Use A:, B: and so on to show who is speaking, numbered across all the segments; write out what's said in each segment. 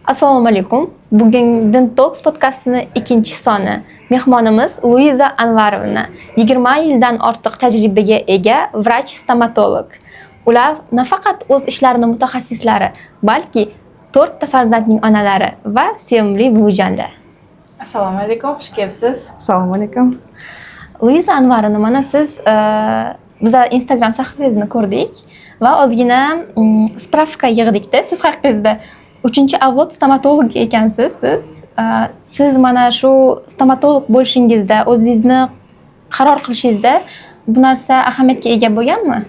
A: Assalomu alaykum. Bugun Din Talks podkastining ikkinchi soni. Mehmonimiz Luiza Anvarovna, 20 yildan ortiq tajribaga ega vrach-stomatolog. Ular nafaqat o'z ishlarining mutaxassislari, balki 4 ta farzandning onalari va sevimli buvijonlar.
B: Assalomu alaykum, xush kelibsiz.
C: Assalomu alaykum.
A: Luiza Anvarovna, mana siz biz Instagram sahifangizni ko'rdik va ozgina spravka yig'dikda. Siz haqingizda 3-avlod stomatolog ekansiz siz. Siz mana shu stomatolog bo'lishingizda, o'zingizni qaror qilishingizda bu narsa ahamiyatga ega bo'lganmi?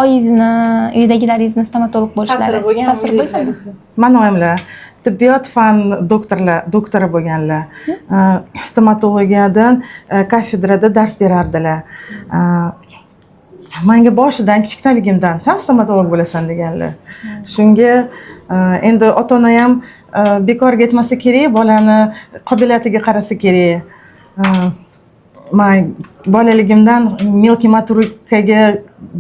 A: Oyingizni, uydagilaringizni stomatolog bo'lishlari ta'sir bo'lganmi?
C: Mana oyimlar tibbiyot fan doktori bo'lganlar. Stomatologiyadan kafedrada dars berardilar. Menga boshidan kichikdaligimdan sen stomatolog bo'lasan deganlar. Shunga endi ota-ona ham bekorga ketmasa kerak, bolani qobiliyatiga qarasa kerak. Men bolaligimdan melkiy motorikaga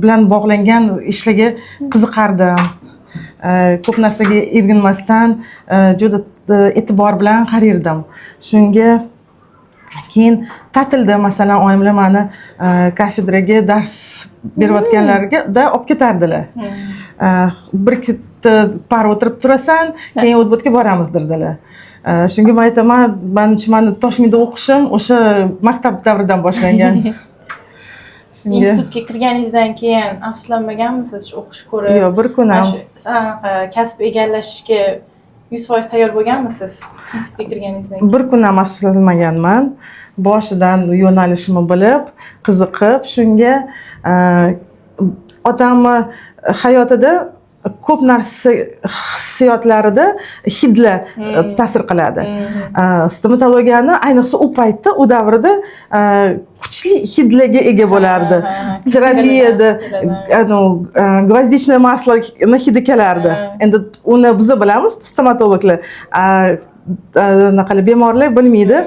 C: bilan bog'langan ishlarga qiziqardim. Ko'p narsaga o'rganmasdan juda e'tibor bilan qarardim. Shunga keyin ta'tilda masalan oyimlar meni kafedraga dars berayotganlarga olib ketardilar. Bir par o'tirib turasan, keyin o'tbotga boramiz dedilar. Shunga men aytaman, meni Toshkentda o'qishim o'sha maktab davridan boshlangan.
B: Institutga kirganingizdan keyin afsuslanmaganmisiz shu o'qish ko'rib?
C: Yo'q, bir kun ham
B: kasb egallashga 100% tayyor bo'lganmisiz institutga kirganingizdan keyin?
C: Bir kun ham afsuslanmaganman. Boshidan yo'nalishimni bilib, qiziqib, shunga odamni hayotida ko'p narsa hissiyotlarida hidlar ta'sir qiladi. Stomatologiyani ayniqsa u paytda, u davrda kuchli hidlarga ega bo'lardi. Terapiyada gvozdichnoye masloni hidi kelardi. Endi uni biz bilamiz stomatologlar. Naqali bemorlar bilmaydi.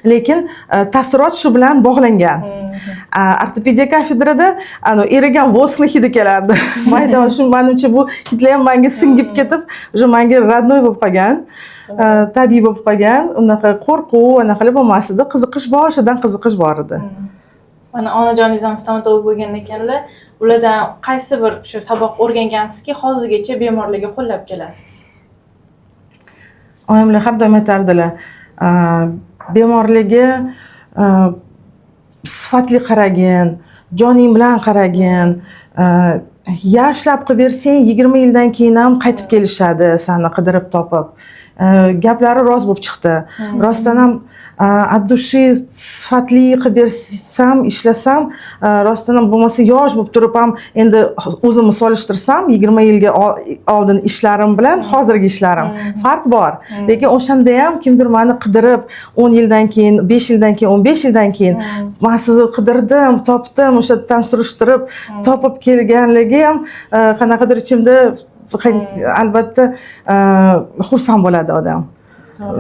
C: Lekin ta'sirot shu bilan bog'langan. Ortopediya kafedrada erigan voskni hidi kelardi. Men aytaman, shu menimcha bu hidlar ham menga singib ketib, o'sha menga radnoy bo'lib qolgan, tabiiy bo'lib qolgan. Unaqa qo'rquv, anaqa bo'lmasdi, qiziqish boshidan qiziqish bor edi.
B: Mana onajoningiz ham stomatolog bo'lgan ekanlar. Ulardan qaysi bir shu saboq o'rgangansizki, hozirgacha bemorlarga qo'llab kelasiz?
C: Oyimlar har doim aytardilar, bemorlarga sifatli qaragin, joning bilan qaragin. Yaxshilab qilib bersang, 20 yildan keyin ham qaytib kelishadi, seni qidirib topib. Gaplari rost bo'lib chiqdi. Rostdan ham от души sifatli qilib bersam, ishlasam, rostdan ham bo'lmasa yosh bo'lib turib ham endi o'zimni solishtirsam, 20 yilga oldin ishlarim bilan hozirgi ishlarim farq bor. Lekin o'shanda ham kimdir meni qidirib 10 yildan keyin, 5 yildan keyin, 15 yildan keyin men sizni qidirdim, topdim, o'shadan surishtirib topib kelganligi ham qanaqadir ichimda albatta xursand bo'ladi odam.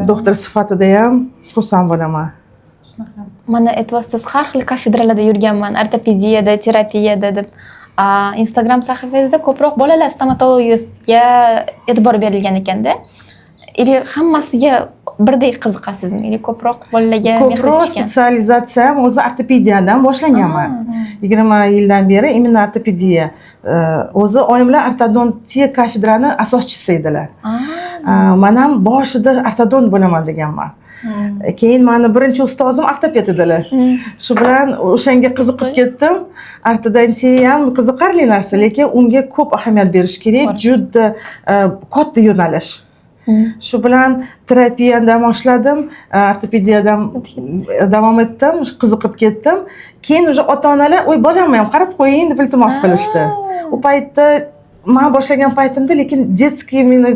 C: Doktor sifatida ham xursand bo'laman.
A: Mana aytyapsiz, har xil kafedralarda yurganman, ortopediyada, terapiyada deb. Instagram sahifangizda ko'proq bolalar stomatologiyasiga e'tibor berilgan ekanda. Hammasiga birdek qiziqasizmi? Ko'proq bolalarga mehr
C: Ko'proq spetsializatsiyam o'zi ortopediyadan boshlanganman. 20 yildan beri imенно ortopediya. O'zi oyimlar ortodontiya kafedrani asoschisi edilar. Men ham boshida ortodont bo'laman deganman. Keyin meni birinchi ustozim ortoped edilar. Shu bilan o'shanga qiziqib ketdim. Ortodontiya ham qiziqarli narsa, lekin unga ko'p ahamiyat berish kerak, juda katta yo'nalish. Shu bilan terapiyadan boshladim, ortopediyadan davom etdim, qiziqib ketdim. Keyin o'sha ota-onalar, "O'y, bolamni ham qarab qo'ying" deb iltimos qilishdi. U paytda men boshlagan paytimda, lekin detskiy meni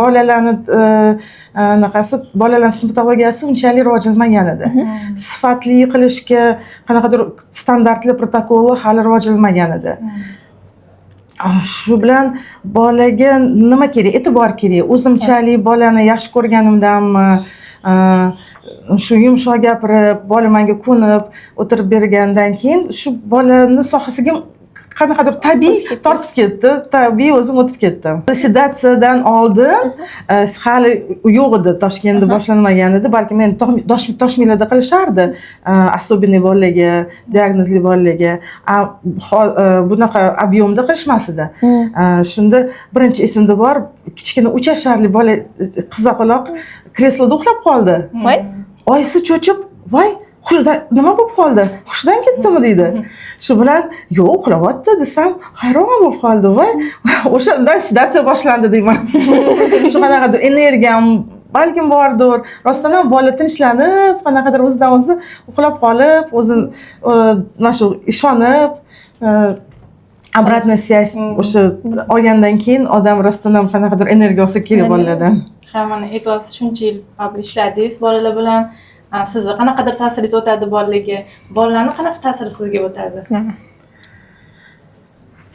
C: bolalarni naqasi, bolalar stomatologiyasi unchalik rivojlanmagan edi. Sifatli qilishga qanaqadir standartli protokollar hali rivojlanmagan edi. Shu bilan bolaga nima kerak? E'tibor kerak. O'zimchalik bolani yaxshi ko'rganimdanmi, shu yumshoq gapirib, bola menga ko'nib o'tirib bergandan keyin shu bolani sohasiga qanaqadir tabiiy tortib ketdi, tabiiy o'zim o'tib ketdim. Sedatsiyadan oldin hali yo'q edi, Toshkentda boshlanmagan edi, balki men Toshmilada qilishardi, особенный bolalarga, diagnozli bolalarga, bunaqa объемda qilishmas edi. Shunda birinchi esimda bor, kichkina 3 yoshli bola qizaloq kresloda uxlab qoldi.
A: Voy.
C: Oyisi cho'chib, "Voy, nima bo'lib qoldi? Hushidan ketdimi?" deydi. Shu bilan, "Yo'q, uxlayapti" desam, hayron bo'lib qoldi. Voy, o'shandan sedatsiya boshlandi deyman. Shu qanaqadir energiyam balkim bordir. Rostdan ham bola tinchlanib, qanaqadir o'zidan o'zi uxlab qolib, o'zini mana shu ishonib, обратная связь o'sha olgandan keyin odam rostdan ham qanaqadir energiya olsa kerak bolalardan.
B: Ha, mana aytyapsiz, shuncha yil ishladingiz bolalar bilan. Sizni qanaqadir ta'siringiz o'tadi bolalarga? Bolalarning qanaqa ta'siri sizga o'tadi?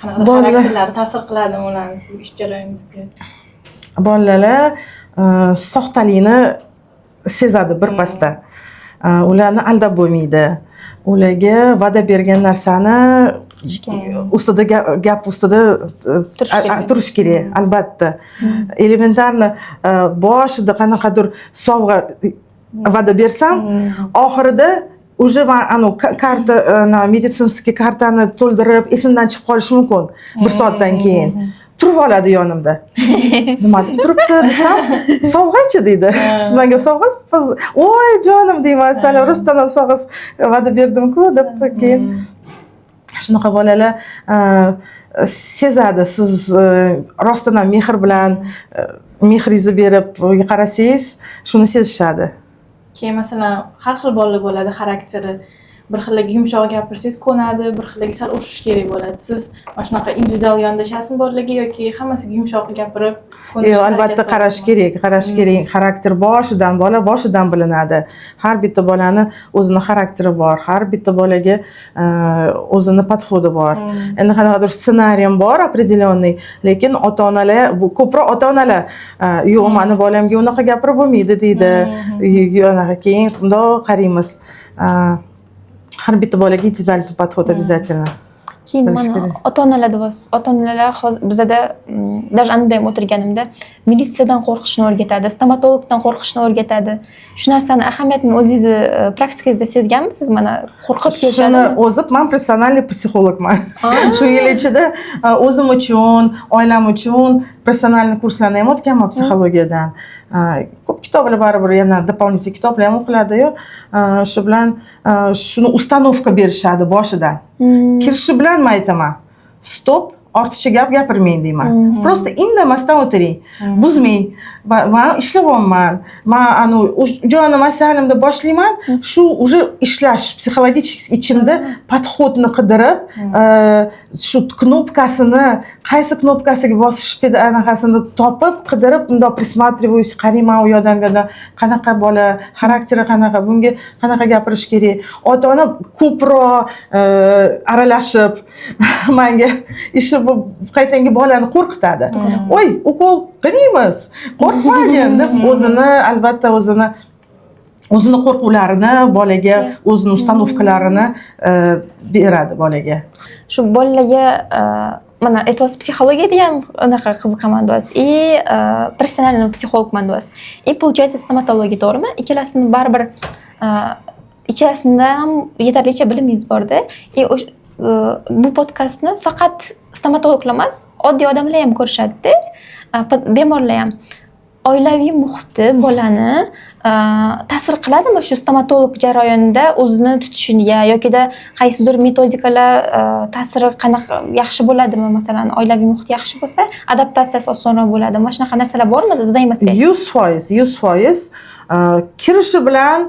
B: Qanaqa xarakterlari ta'sir qiladimi ularning sizga ish jarayoningizga?
C: Bolalar soxtalikni sezadi birpasda. Ularni aldab bo'lmaydi. Ularga va'da bergan narsani ustida gap ustida turish kerak, albatta. Elementarni boshida qanaqadir sovg'a va'da bersam, oxirida уже anu karta, meditsinskiy kartani to'ldirib, esimdan chiqib qolishi mumkin 1 soatdan keyin. Turib oladi yonimda. Nima deb turibdi desam, "Sovg'achi" deydi. "Siz menga sovg'asiz?" "Voy, jonim" deyman. "Sal rostdan ham sovg'as va'da berdim-ku" deb keyin shunaqa bolalar sezadi, siz rostdan ham mehr bilan mehringizni berib qarasangiz, shuni sezishadi.
B: Keyin masalan, har xil bolalar bo'ladi xarakteri. Bir xillarga yumshoq gapirsangiz ko'nadi, bir xillarga sal urishish kerak bo'ladi. Siz mana shunaqa individual yondashasizmi bolalarga yoki hammasiga yumshoq gapirib
C: Yo'q, albatta qarash kerak. Xarakter bola boshidan bilinadi. Har bitta bolani o'zini xarakteri bor, har bitta bolaga o'zini podxodi bor. Endi qanaqadir ssenariyim bor определённый, lekin ota-onalar, ko'proq ota-onalar, "Yo'q, meni bolamga unaqa gapirib bo'lmaydi" deydi. Yo'q, keyin bundoq qaraymiz. Har bitta bolaga individual подход обязательно.
A: Keyin mana ota-onalar deyapsiz. Ota-onalar hozir bizada даже anda ham o'tirganimda militsiyadan qo'rqishni o'rgatadi, stomatologdan qo'rqishni o'rgatadi. Shu narsani ahamiyatini o'zingizni praktikangizda sezganmisiz? Mana qo'rqib kelishadi.
C: Shuni o'zi men professional psixologman. Shu yil ichida o'zim uchun, oilam uchun professional kurslarni ham o'tganman psixologiyadan. Ko'p kitoblar baribir yana дополнительный kitoblar ham o'qiladi-yu. Shu bilan shuni ustanovka berishadi boshidan. Kirishi bilan men aytaman, "Stop, ortiqcha gap gapirmang" deyman. Просто indamasdan o'tiring. Buzmang. Men ishlayapman. Men jonim asalimda boshlayman. Shu уже ishlash psixologik ichimda podxodni qidirib, shu knopkasini, qaysi knopkasiga bosish anaqasini topib, qidirib, bundoq присматриваюсь, qarayman u yoqdan bu yoqdan, qanaqa bola, xarakteri qanaqa, bunga qanaqa gapirish kerak. Ota-ona ko'proq aralashib menga ishi bu qaytangi bolani qo'rqitadi. "Voy, ukol qilmaymiz. Qo'rqmagin" deb o'zini albatta o'zini qo'rquvlarini bolaga, o'zini ustanovkalarini beradi bolaga.
A: Shu bolalarga mana aytyapsiz, psixologiyada ham unaqa qiziqaman deyapsiz. Professional psixologman deyapsiz. Получается stomatologiya, to'g'rimi? Ikkalasini baribir ikkalasidan ham yetarlicha bilimingiz bor-da. Bu podkastni faqat stomatologlar emas, oddiy odamlar ham ko'rishadi-da. Bemorlar ham. Oilaviy muhiti bolani ta'sir qiladimi shu stomatolog jarayonida o'zini tutishiga yoki-da qaysidir metodikalar ta'siri qanaqa yaxshi bo'ladimi? Masalan, oilaviy muhit yaxshi bo'lsa, adaptatsiyasi osonroq bo'ladimi? Mana shunaqa narsalar bormi? Взаимосвязь.
C: 100% kirishi bilan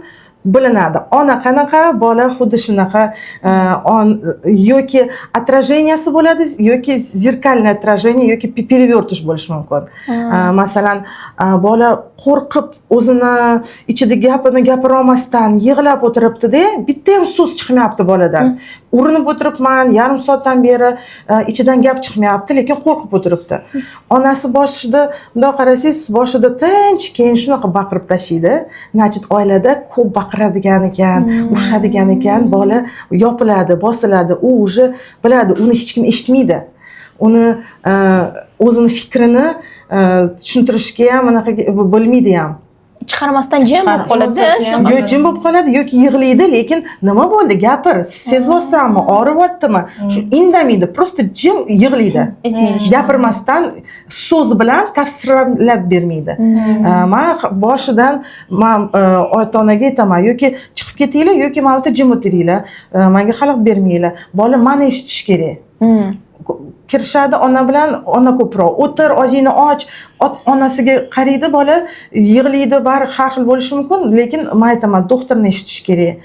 C: bilinadi. Ona qanaqa, bola xuddi shunaqa, yoki отраженияsi bo'ladi, yoki зеркальное отражение, yoki перевертыш bo'lishi mumkin. Masalan, bola qo'rqib o'zini ichida gapini gapira olmasdan yig'lab o'tiribdi-da, bitta ham so'z chiqmayapti boladan. Urinib o'tiribman, yarim soatdan beri ichidan gap chiqmayapti, lekin qo'rqib o'tiribdi. Onasi boshida, bundoq qarasangiz, boshida tinch, keyin shunaqa baqirib tashlaydi. Значит, oilada ko'p baqiradigan ekan, urishadigan ekan, bola yopiladi, bosiladi. U уже biladi, uni hech kim eshitmaydi. Uni o'zini fikrini tushuntirishga ham anaqa bo'lmaydi ham.
A: Chiqarmasdan jim bo'lib qoladi.
C: Yo jim bo'lib qoladi yoki yig'laydi, lekin nima bo'ldi? Gapir, sezyapsanmi, og'riyaptimi? Shu indamaydi, просто jim yig'laydi. Gapirmasdan so'z bilan tafsirlab bermaydi. Men boshidan men ota-onaga aytaman, yoki chiqib ketinglar yoki mana bu yerda jim o'tiringlar. Menga xalaqit bermanglar. Bola meni eshitish kerak. Kirishadi ona bilan, ona ko'proq o'tir, og'zingni och, onasiga qaraydi, bola yig'laydi, bari har xil bo'lishi mumkin, lekin men aytaman, doktorni eshitish kerak.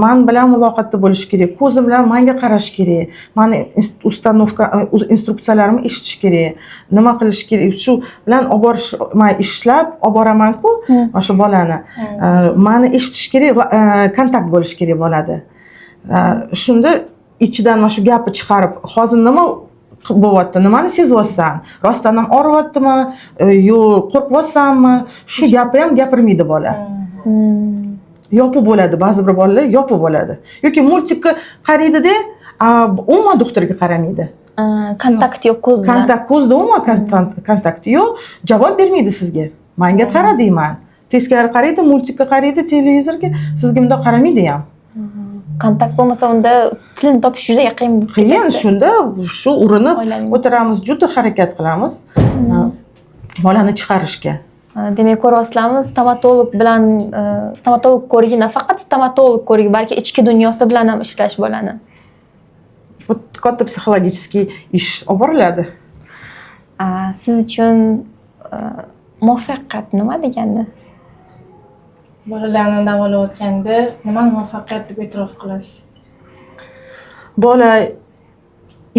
C: Men bilan muloqotda bo'lish kerak, ko'zim bilan menga qarash kerak. Meni instruksiyalarimni eshitish kerak. Nima qilish kerak? Shu bilan olib borish, men ishlab olib boraman-ku, mana shu bolani. Meni eshitish kerak, kontakt bo'lish kerak bo'ladi. Shunda ichidan mana shu gapni chiqarib, hozir nima bo'lyapti, nimani sezyapsan? Rostdan ham og'riyaptimi yo qo'rqyapsanmi? Shu gapni ham gapirmaydi bola. Yopib bo'ladi, ba'zi bir bolalar yopib bo'ladi. Yoki multikka qaraydi-da, umuman doktorga qaramaydi.
A: Kontakt yo'q ko'z bilan.
C: Ko'zda umuman kontakt yo'q, javob bermaydi sizga. Menga qara deyman. Teskari qaraydi, multikka qaraydi, televizorga, sizga bunday qaramaydi ham.
A: Kontakt bo'lmasa unda tilni topish juda qiyin bo'lib ketadi.
C: Qiyin, shunda shu urinib o'tiramiz, juda harakat qilamiz bolani chiqarishga.
A: Demak, ko'ryapsizlarmi, stomatolog ko'rigi nafaqat stomatolog ko'rigi, balki ichki dunyosi bilan ham ishlash bolani.
C: Bu katta psixologik ish olib boriladi.
A: Siz uchun muvaffaqiyat nima deganda?
B: Bolalarni davolayotganda nimani muvaffaqiyat deb e'tirof qilasiz?
C: Bola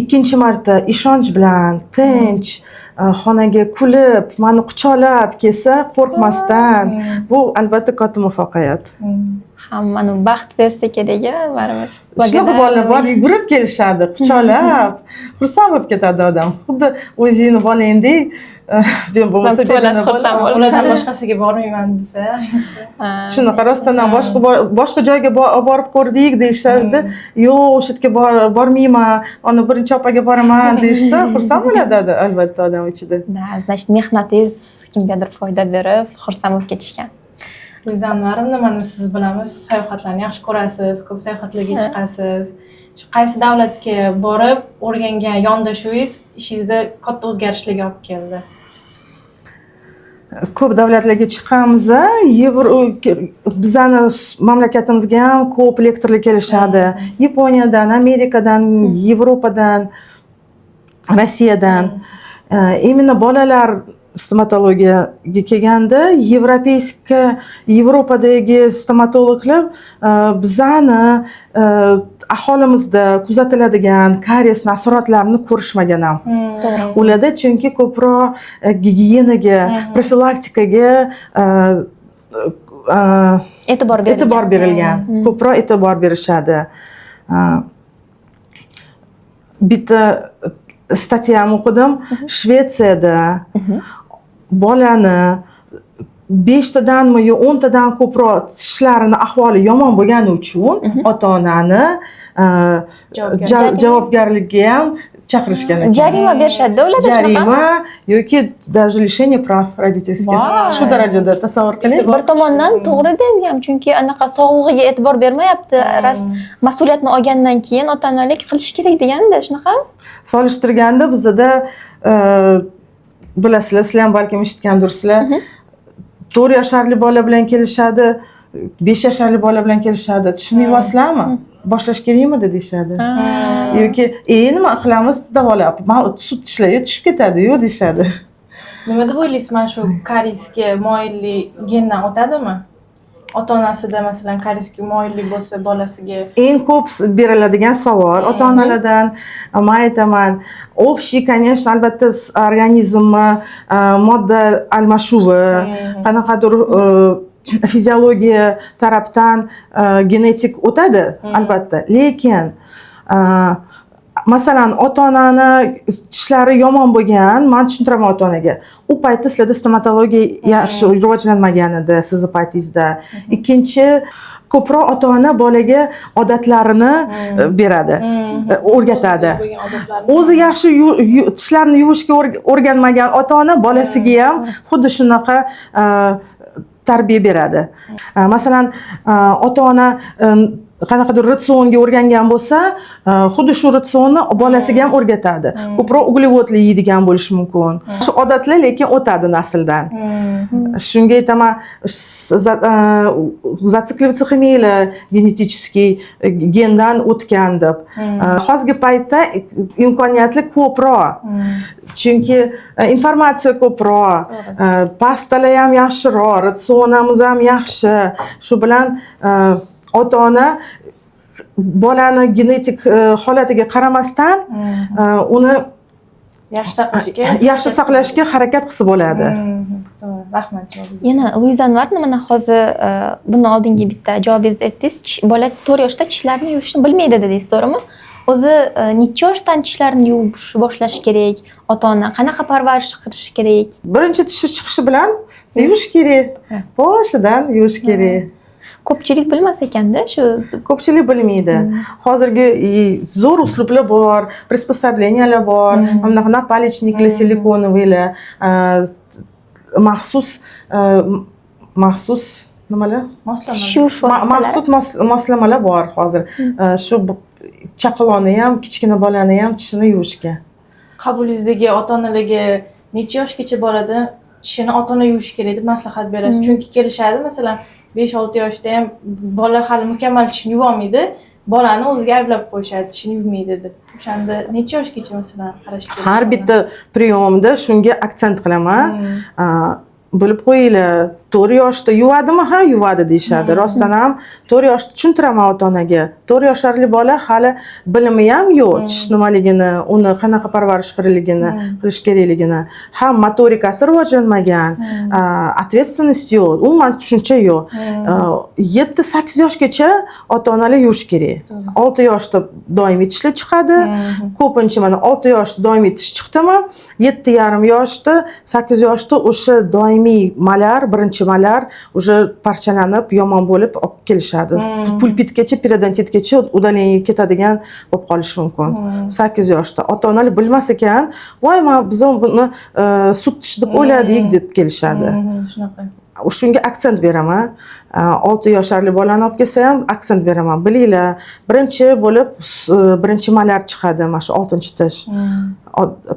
C: ikkinchi marta ishonch bilan, tinch, xonaga kulib, meni quchoqlab kelsa, qo'rqmasdan, bu albatta katta muvaffaqiyat.
A: Hammani baxt bersa kerak-a, baribir.
C: Shunaqa bolalar bor, yugurib kelishadi, quchoqlab, xursand bo'lib ketadi odam. Xuddi o'zingni bolangdek, bo'lmasa
B: ulardan boshqasiga bormayman desa.
C: Shunaqa rostdan boshqa joyga borib ko'rdik deyishadi. Yo'q, o'sha yerga bormayman, ona birinchi opaga boraman deyishsa, xursand bo'ladi albatta odam ichida.
A: Значит, mehnatingiz kimgadir foyda berib, xursand bo'lib ketishgan.
B: Luiza Anvarovna, mana siz bilamiz, sayohatlarni yaxshi ko'rasiz, ko'p sayohatlarga chiqasiz. Shu qaysi davlatga borib, o'rgangan yondashuvingiz ishingizda katta o'zgarishlarga olib keldi?
C: Ko'p davlatlarga chiqamiz, bizani mamlakatimizga ham ko'p lektorlar kelishadi. Yaponiyadan, Amerikadan, Yevropadan, Rossiyadan. Именно bolalar stomatologiyaga kelganda Yevropadagi stomatologlar bizani aholimizda kuzatiladigan karies asoratlarini ko'rishmagan ham. Ularda chunki ko'proq gigiyenaga, profilaktikaga e'tibor berilgan. Ko'proq e'tibor berishadi. Bitta statyani o'qidim, Shvetsiyada bolani 5 tadanmi yo 10 tadan ko'proq tishlarini ahvoli yomon bo'lgani uchun ota-onani javobgarlikka ham chaqirishgan ekan.
A: Jarima berishadi ularda shunaqa.
C: Jarima yoki даже лишение прав родительских. Shu darajada tasavvur qiling.
A: Bir tomondan to'g'ri-da u ham, chunki anaqa sog'lig'iga e'tibor bermayapti. Ras mas'uliyatni olgandan keyin ota-onalik qilish kerak deganda, shunaqa.
C: Solishtirganda bizda bilasizlar, sizlar ham balkim eshitgandirsizlar. 4 yasharli bola bilan kelishadi, 5 yasharli bola bilan kelishadi. Tushunmayapsizlarmi? Boshlash kerakmi deyishadi. Yoki nima qilamiz, davolab, sut tishlari tushib ketadi-yu deyishadi.
B: Nima deb o'ylaysiz, mana shu kariesga moyillik gendan o'tadimi? Ota-onasida masalan kariesga moyillik bo'lsa, bolasiga
C: eng ko'p beriladigan savol ota-onalardan men aytaman, общий, конечно, albatta organizmni modda almashuvi, qanaqadir fiziologiya tarafdan genetik o'tadi albatta, lekin masalan ota-onani tishlari yomon bo'lgan, men tushuntiraman ota-onaga. U paytda sizlarda stomatologiya yaxshi rivojlanmagan edi, sizni paytingizda. Ikkinchi, ko'proq ota-ona bolaga odatlarini beradi, o'rgatadi. O'zi yaxshi tishlarni yuvishga o'rganmagan ota-ona bolasiga ham xuddi shunaqa tarbiya beradi. Masalan, ota-ona qanaqadir ratsionga o'rgangan bo'lsa, xuddi shu ratsionni bolasiga ham o'rgatadi. Ko'proq uglevodli yeydigan bo'lishi mumkin. Shu odatlar lekin o'tadi nasldan. Shunga aytaman, zatsikливаться химия genetический gendan o'tgan deb. Hozirgi paytda imkoniyatlar ko'proq. Chunki informatsiya ko'proq, pastalar ham yaxshiroq, ratsionimiz ham yaxshi. Shu bilan ota-ona bolani genetik holatiga qaramasdan uni yaxshi saqlashga harakat qilsa bo'ladi.
B: To'g'ri, rahmat javobingiz.
A: Yana Luiza Anvarovna, mana hozir bundan oldingi bitta javobingizda aytdingiz, bola 4 yoshda tishlarini yuvishni bilmaydi dedingiz, to'g'rimi? O'zi necha yoshdan tishlarini yuvish boshlash kerak? Ota-ona qanaqa parvarish qilish kerak?
C: Birinchi tishi chiqishi bilan yuvish kerak. Boshidan yuvish kerak.
A: Ko'pchilik bilmas ekanda shu.
C: Ko'pchilik bilmaydi. Hozirgi zo'r uslublar bor, приспособлениялар bor, bunaqa napalechniklar, silikonoviylar, maxsus nimalar? Maxsus moslamalar bor hozir. Shu chaqalonni ham, kichkina bolani ham tishini yuvishga.
B: Qabulingizdagi ota-onalarga necha yoshgacha boradi tishini ota-ona yuvish kerak deb maslahat berasiz? Chunki kelishadi, masalan, 5-6 yoshda ham bola hali mukammal tishini yuva olmaydi, bolani o'ziga ayblab qo'yishadi, tishini yuvmaydi deb. O'shanda necha yoshgacha masalan qarash kerak?
C: Har bitta priyomda shunga aksent qilaman. Bilib qo'yinglar, 4 yoshda yuvadimi? Ha, yuvadi deyishadi. Rostdan ham 4 yoshda tushuntiraman ota-onaga. 4 yoshli bola hali bilimi ham yo'q, tish nimaligini, uni qanaqa parvarish qilish kerakligini. Ham motorikasi rivojlanmagan, ответственность yo'q, umuman tushuncha yo'q. 7-8 yoshgacha ota-onalar yuvish kerak. 6 yoshda doimiy tishlar chiqadi. Ko'pincha mana 6 yoshda doimiy tish chiqdimi, 7,5 yoshda, 8 yoshda o'sha doimiy malar, birinchi malar уже parchalanib, yomon bo'lib olib kelishadi. Pulpitgacha, periodontitgacha udaleniyaga ketadigan bo'lib qolishi mumkin. 8 yoshda ota-onalar bilmas ekan, "Voy, biz buni sut tish deb o'yladik" deb kelishadi.
B: Shunaqa.
C: Shunga aksent beraman. 6 yoshli bolani olib kelsa ham aksent beraman. Bilinglar, birinchi bo'lib birinchi malar chiqadi, mana shu 6-tish.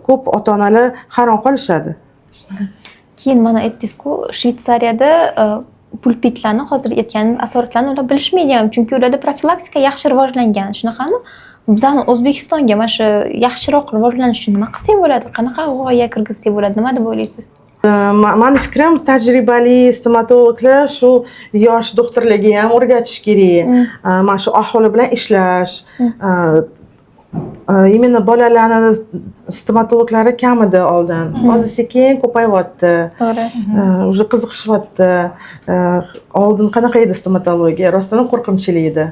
C: Ko'p ota-onalar hayron qolishadi.
A: Keyin mana aytdingiz-ku, Shvetsariyada pulpitlarni hozir aytgan asoratlarni ular bilishmaydi ham, chunki ularda profilaktika yaxshi rivojlangan. Shunaqami? Bizani O'zbekistonga mana shu yaxshiroq rivojlanish uchun nima qilsak bo'ladi? Qanaqa g'oya kirgizsak bo'ladi? Nima deb o'ylaysiz?
C: Mani fikrim, tajribali stomatologlar shu yosh doktorlarga ham o'rgatish kerak. Mana shu aholi bilan ishlash. Именно bolalarni stomatologlari kam edi oldin. Hozir sekin ko'payyapti.
A: To'g'ri.
C: Уже qiziqishyapti. Oldin qanaqa edi stomatologiya? Rostdan qo'rqinchli edi.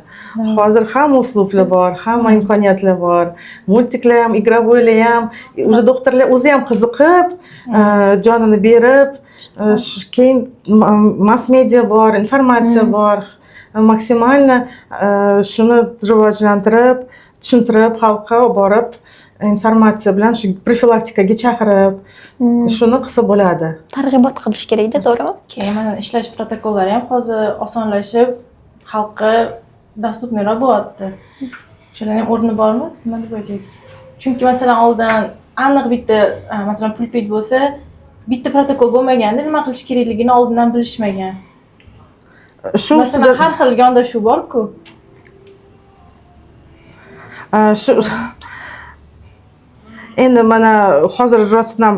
C: Hozir hamma uslublar bor, hamma imkoniyatlar bor. Multiklar ham, игровойlar ham, уже doktorlar o'zi ham qiziqib, jonini berib, keyin mass media bor, informatsiya bor. Maksimalni shuni rivojlantirib, tushuntirib, xalqqa borib, informatsiya bilan shu profilaktikaga chaqirib, shuni qilsa bo'ladi.
A: Targ'ibot qilish kerak-da, to'g'rimi?
B: Keyin mana ishlash protokollari ham hozir osonlashib, xalqqa dostupniroq bo'lyapti. Shularning o'rni bormi? Nima deb o'ylaysiz? Chunki masalan oldin aniq bitta, masalan pulpit bo'lsa, bitta protokol bo'lmaganda nima qilish kerakligini oldindan bilishmagan. Shu masalan har xil yondashuv bor-ku.
C: Shu endi mana hozir rostdan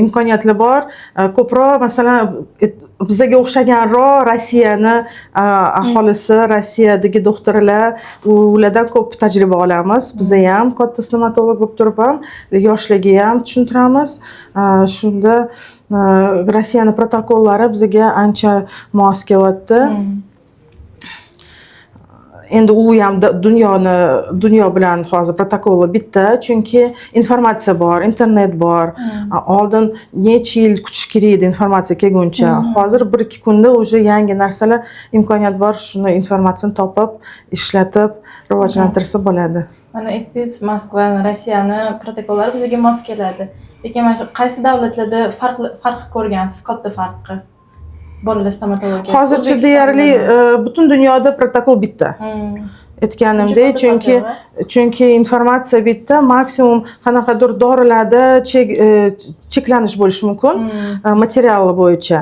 C: imkoniyatlar bor. Ko'proq masalan bizga o'xshaganroq Rossiyani aholisi, Rossiyadagi doktorlar, ulardan ko'p tajriba olamiz. Biz ham katta stomatolog bo'lib turib ham yoshlarga ham tushuntiramiz. Shunda Rossiyani protokollari bizga ancha mos kelyapti. endi u ham dunyo bilan hozir protokoli bitta, chunki informatsiya bor, internet bor. Oldin necha yil kutish kerak edi informatsiya kelguncha. Hozir 1-2 kunda уже yangi narsalar, imkoniyat bor, shuni informatsiyani topib, ishlatib, rivojlantirsa bo'ladi.
B: Mana aytdingiz, Moskva va Rossiyani protokollari bizga mos keladi. Lekin mana shu qaysi davlatlarda farq ko'rgansiz, katta farqi? Bolalar stomatologiya.
C: Hozircha deyarli butun dunyoda protokol bitta. Aytganimdek, chunki informatsiya bitta, maksimum qanaqadir dorilarda cheklanish bo'lishi mumkin, material bo'yicha.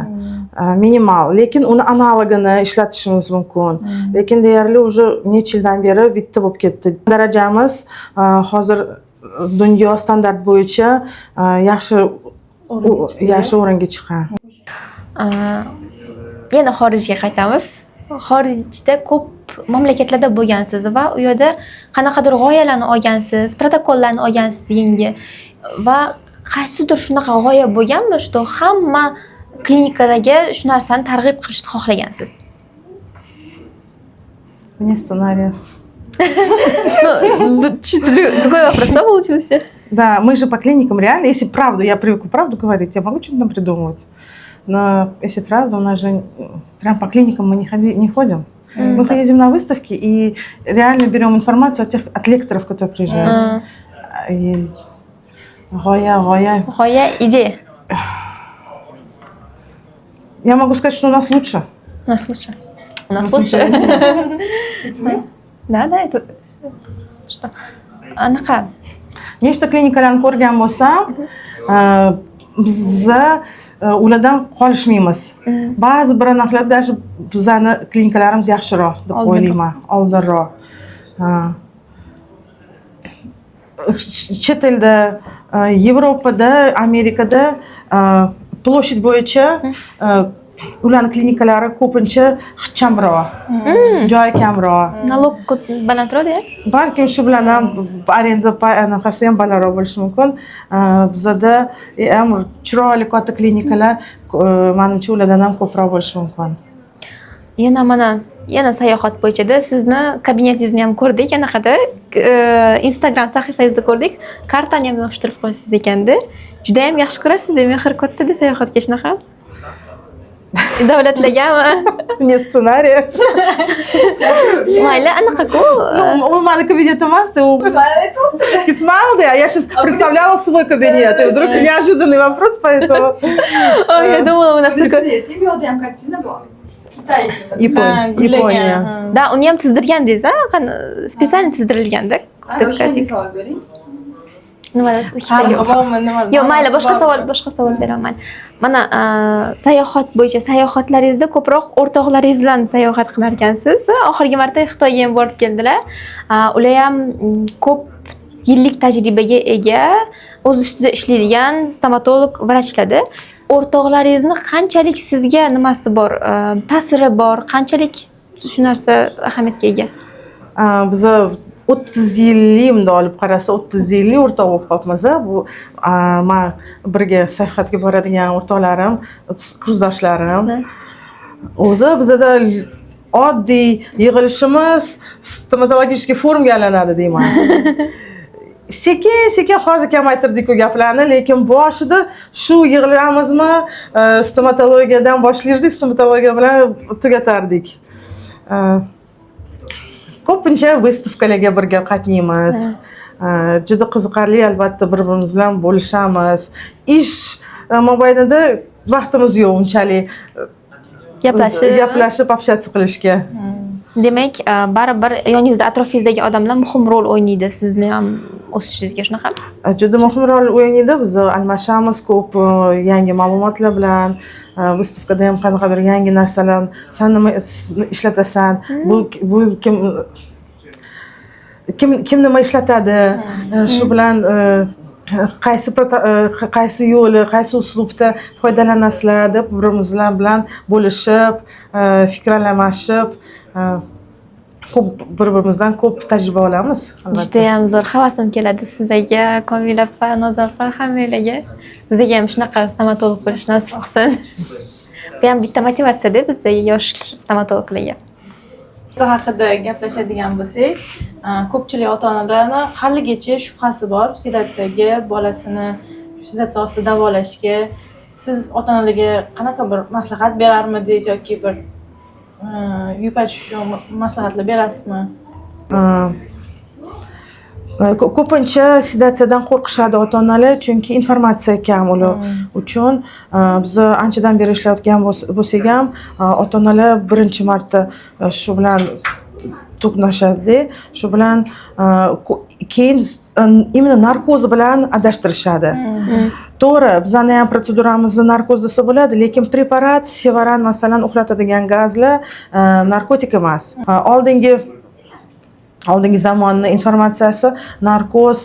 C: Minimal, lekin uni analogini ishlatishimiz mumkin. Lekin deyarli уже necha yildan beri bitta bo'lib ketdi. Darajamiz hozir dunyo standart bo'yicha yaxshi o'ringa chiqqan.
A: Yana xorijga qaytamiz. Xorijda ko'p mamlakatlarda bo'lgansiz va u yerda qanaqadir g'oyalarni olgansiz, protokollarni olgansiz yangi va qaysidir shunaqa g'oya bo'lganmi, что hamma klinikalarga shu narsani targ'ib qilishni xohlagansiz?
C: Вне сценария.
A: Другой вопрос, да, получился?
C: Да, мы же по клиникам реально, если правду, я привыкла правду говорить, я могу что-то там придумывать. Но если правда, у нас же прям по клиникам мы не ходим. Мы поедем на выставки и реально берем информацию от лекторов, которые приезжают. И
A: G'oya, идея.
C: Я могу сказать, что у нас лучше.
A: У нас лучше. У нас лучше. Да, это что? Anaqa.
C: Nechta klinikalarni ko'rgan bo'lsam, biz ulardan qolishmaymiz. Ba'zi bir anaqlarda даже bizani klinikalarimiz yaxshiroq deb o'ylayman, oldinroq. Chet elda, Yevropada, Amerikada plощадь bo'yicha ularning klinikalari ko'pincha ixchamroq, joyi kamroq.
A: Nalog balandroq-da?
C: Balkim shu bilan ham arenda anaqasi ham balandroq bo'lishi mumkin. Bizda ham chiroyli katta klinikalar, menimcha ulardan ham ko'proq bo'lishi mumkin.
A: Yana sayohat bo'yicha sizni kabinetingizni ham ko'rdik, anaqada Instagram sahifangizda ko'rdik. Kartani ham yopishtirib qo'yasiz ekanda. Juda ham yaxshi ko'rasiz-da, mehr katta-da sayohatga shunaqa. Davlatlargami?
C: Вне сценария.
A: Mayli, anaqa-ku.
C: У меня кабинет emas-da, u ketmadi. Я сейчас представляла свой кабинет, и вдруг неожиданный вопрос, поэтому...
A: Я думала, у нас только...
D: Yo'da ham kartina bor.
C: Yaponiya.
A: Da, uni ham chizdirgandingiz, a? Spesial chizdirilganda.
D: O'sha savol bering.
A: Yo'q, mayli, boshqa savol beraman. Mana sayohat bo'yicha sayohatlaringizda ko'proq o'rtoqlaringiz bilan sayohat qilar ekansiz. Oxirgi marta Xitoyga ham borib keldilar. Ular ham ko'p yillik tajribaga ega, o'z ustida ishlaydigan stomatolog vrachlarda. O'rtoqlaringizni qanchalik sizga nimasi bor, ta'siri bor, qanchalik shu narsa ahamiyatga ega?
C: Biz 30 yillik olib qarasa 30 yillik o'rtoq bo'lib qolibmiz. Bu men birga sayohatga boradigan o'rtoqlarim, kursdoshlarim. O'zi bizda oddiy yig'ilishimiz stomatologik forumga aylanadi deyman. Sekin hozir kamaytirdik u gaplarni, lekin boshida shu yig'lamizmi stomatologiyadan boshlardik, stomatologiya bilan tugatardik. Ko'pincha выставkalarga birga qatnaymiz. Juda qiziqarli, albatta bir-birimiz bilan bo'lishamiz. Ish mobaynida vaqtimiz yo'q unchalik gaplashib, общаться qilishga.
A: Demak, baribir yoningizda atrofingizdagi odamlar muhim rol o'ynaydi sizni ham o'sishingizga, shunaqa?
C: Juda muhim rol o'ynaydi. Biz almashamiz ko'p yangi ma'lumotlar bilan. Выставkada ham qanaqadir yangi narsalar, sen nima ishlatasan, bu kim nima ishlatadi, shu bilan qaysi yo'li, qaysi uslubda foydalanasizlar deb birimizlar bilan bo'lishib, fikr almashib, bir-birimizdan ko'p tajriba olamiz.
A: Juda ham zo'r havasim keladi sizlarga, Komil opa, Noz opa, hammalarga. Bizga ham shunaqa stomatolog bo'lish nasib qilsin. Bu ham bitta motivatsiya-da bizga yosh stomatologlarga.
B: haqida gaplashadigan bo'lsak, ko'pchilik ota-onalarni haligacha shubhasi bor sedatsiyaga, bolasini shu sedatsiya ostida davolashga. Siz ota-onalarga qanaqa bir maslahat berarmidingiz yoki bir yupatish maslahatlar berasizmi?
C: Ko'pincha sedatsiyadan qo'rqishadi ota-onalar, chunki informatsiya kam ular uchun. Biz anchadan beri ishlayotgan bo'lsak ham, ota-onalar birinchi marta shu bilan to'qnashadi. Shu bilan keyin imенно narkoz bilan adashtirishadi. To'g'ri, bizning ham protseduramizni narkoz desa bo'ladi, lekin preparat, Sevaran masalan uxlatadigan gazlar narkotik emas. Oldingi zamonning informatsiyasi narkoz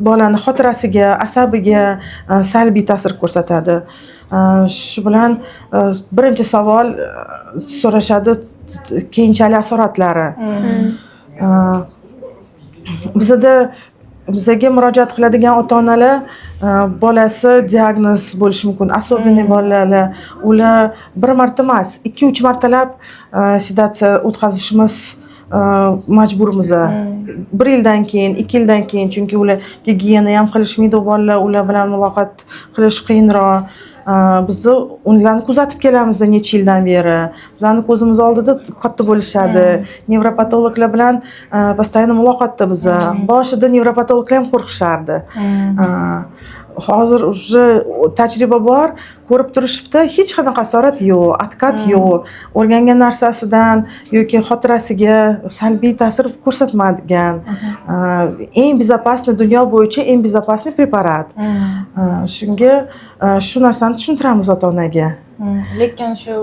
C: bolani xotirasiga, asabiga salbiy ta'sir ko'rsatadi. Shu bilan birinchi savol so'rashadi keyinchalik asoratlari. Bizga murojaat qiladigan ota-onalar bolasi diagnoz bo'lishi mumkin. Особенный bolalar, ular bir marta emas, 2-3 martalab sedatsiya o'tkazishimiz majburmiz. 1 yildan keyin, 2 yildan keyin, chunki ular gigiyena ham qilishmaydi bolalar, ular bilan muloqot qilish qiyinroq. Biz ularni kuzatib kelamiz necha yildan beri. Bizning ko'zimiz oldida katta bo'lishadi. Nevropatologlar bilan постоянно muloqotda biz. Boshida nevropatologlar ham qo'rqishardi. Hozir уже tajriba bor, ko'rib turishibdi, hech qanaqa asorat yo'q, откат yo'q. O'rgangan narsasidan yoki xotirasiga salbiy ta'sir ko'rsatmagan. Eng безопасный, dunyo bo'yicha eng безопасный preparat. Shunga shu narsani tushuntiramiz ota-onaga.
B: Lekin shu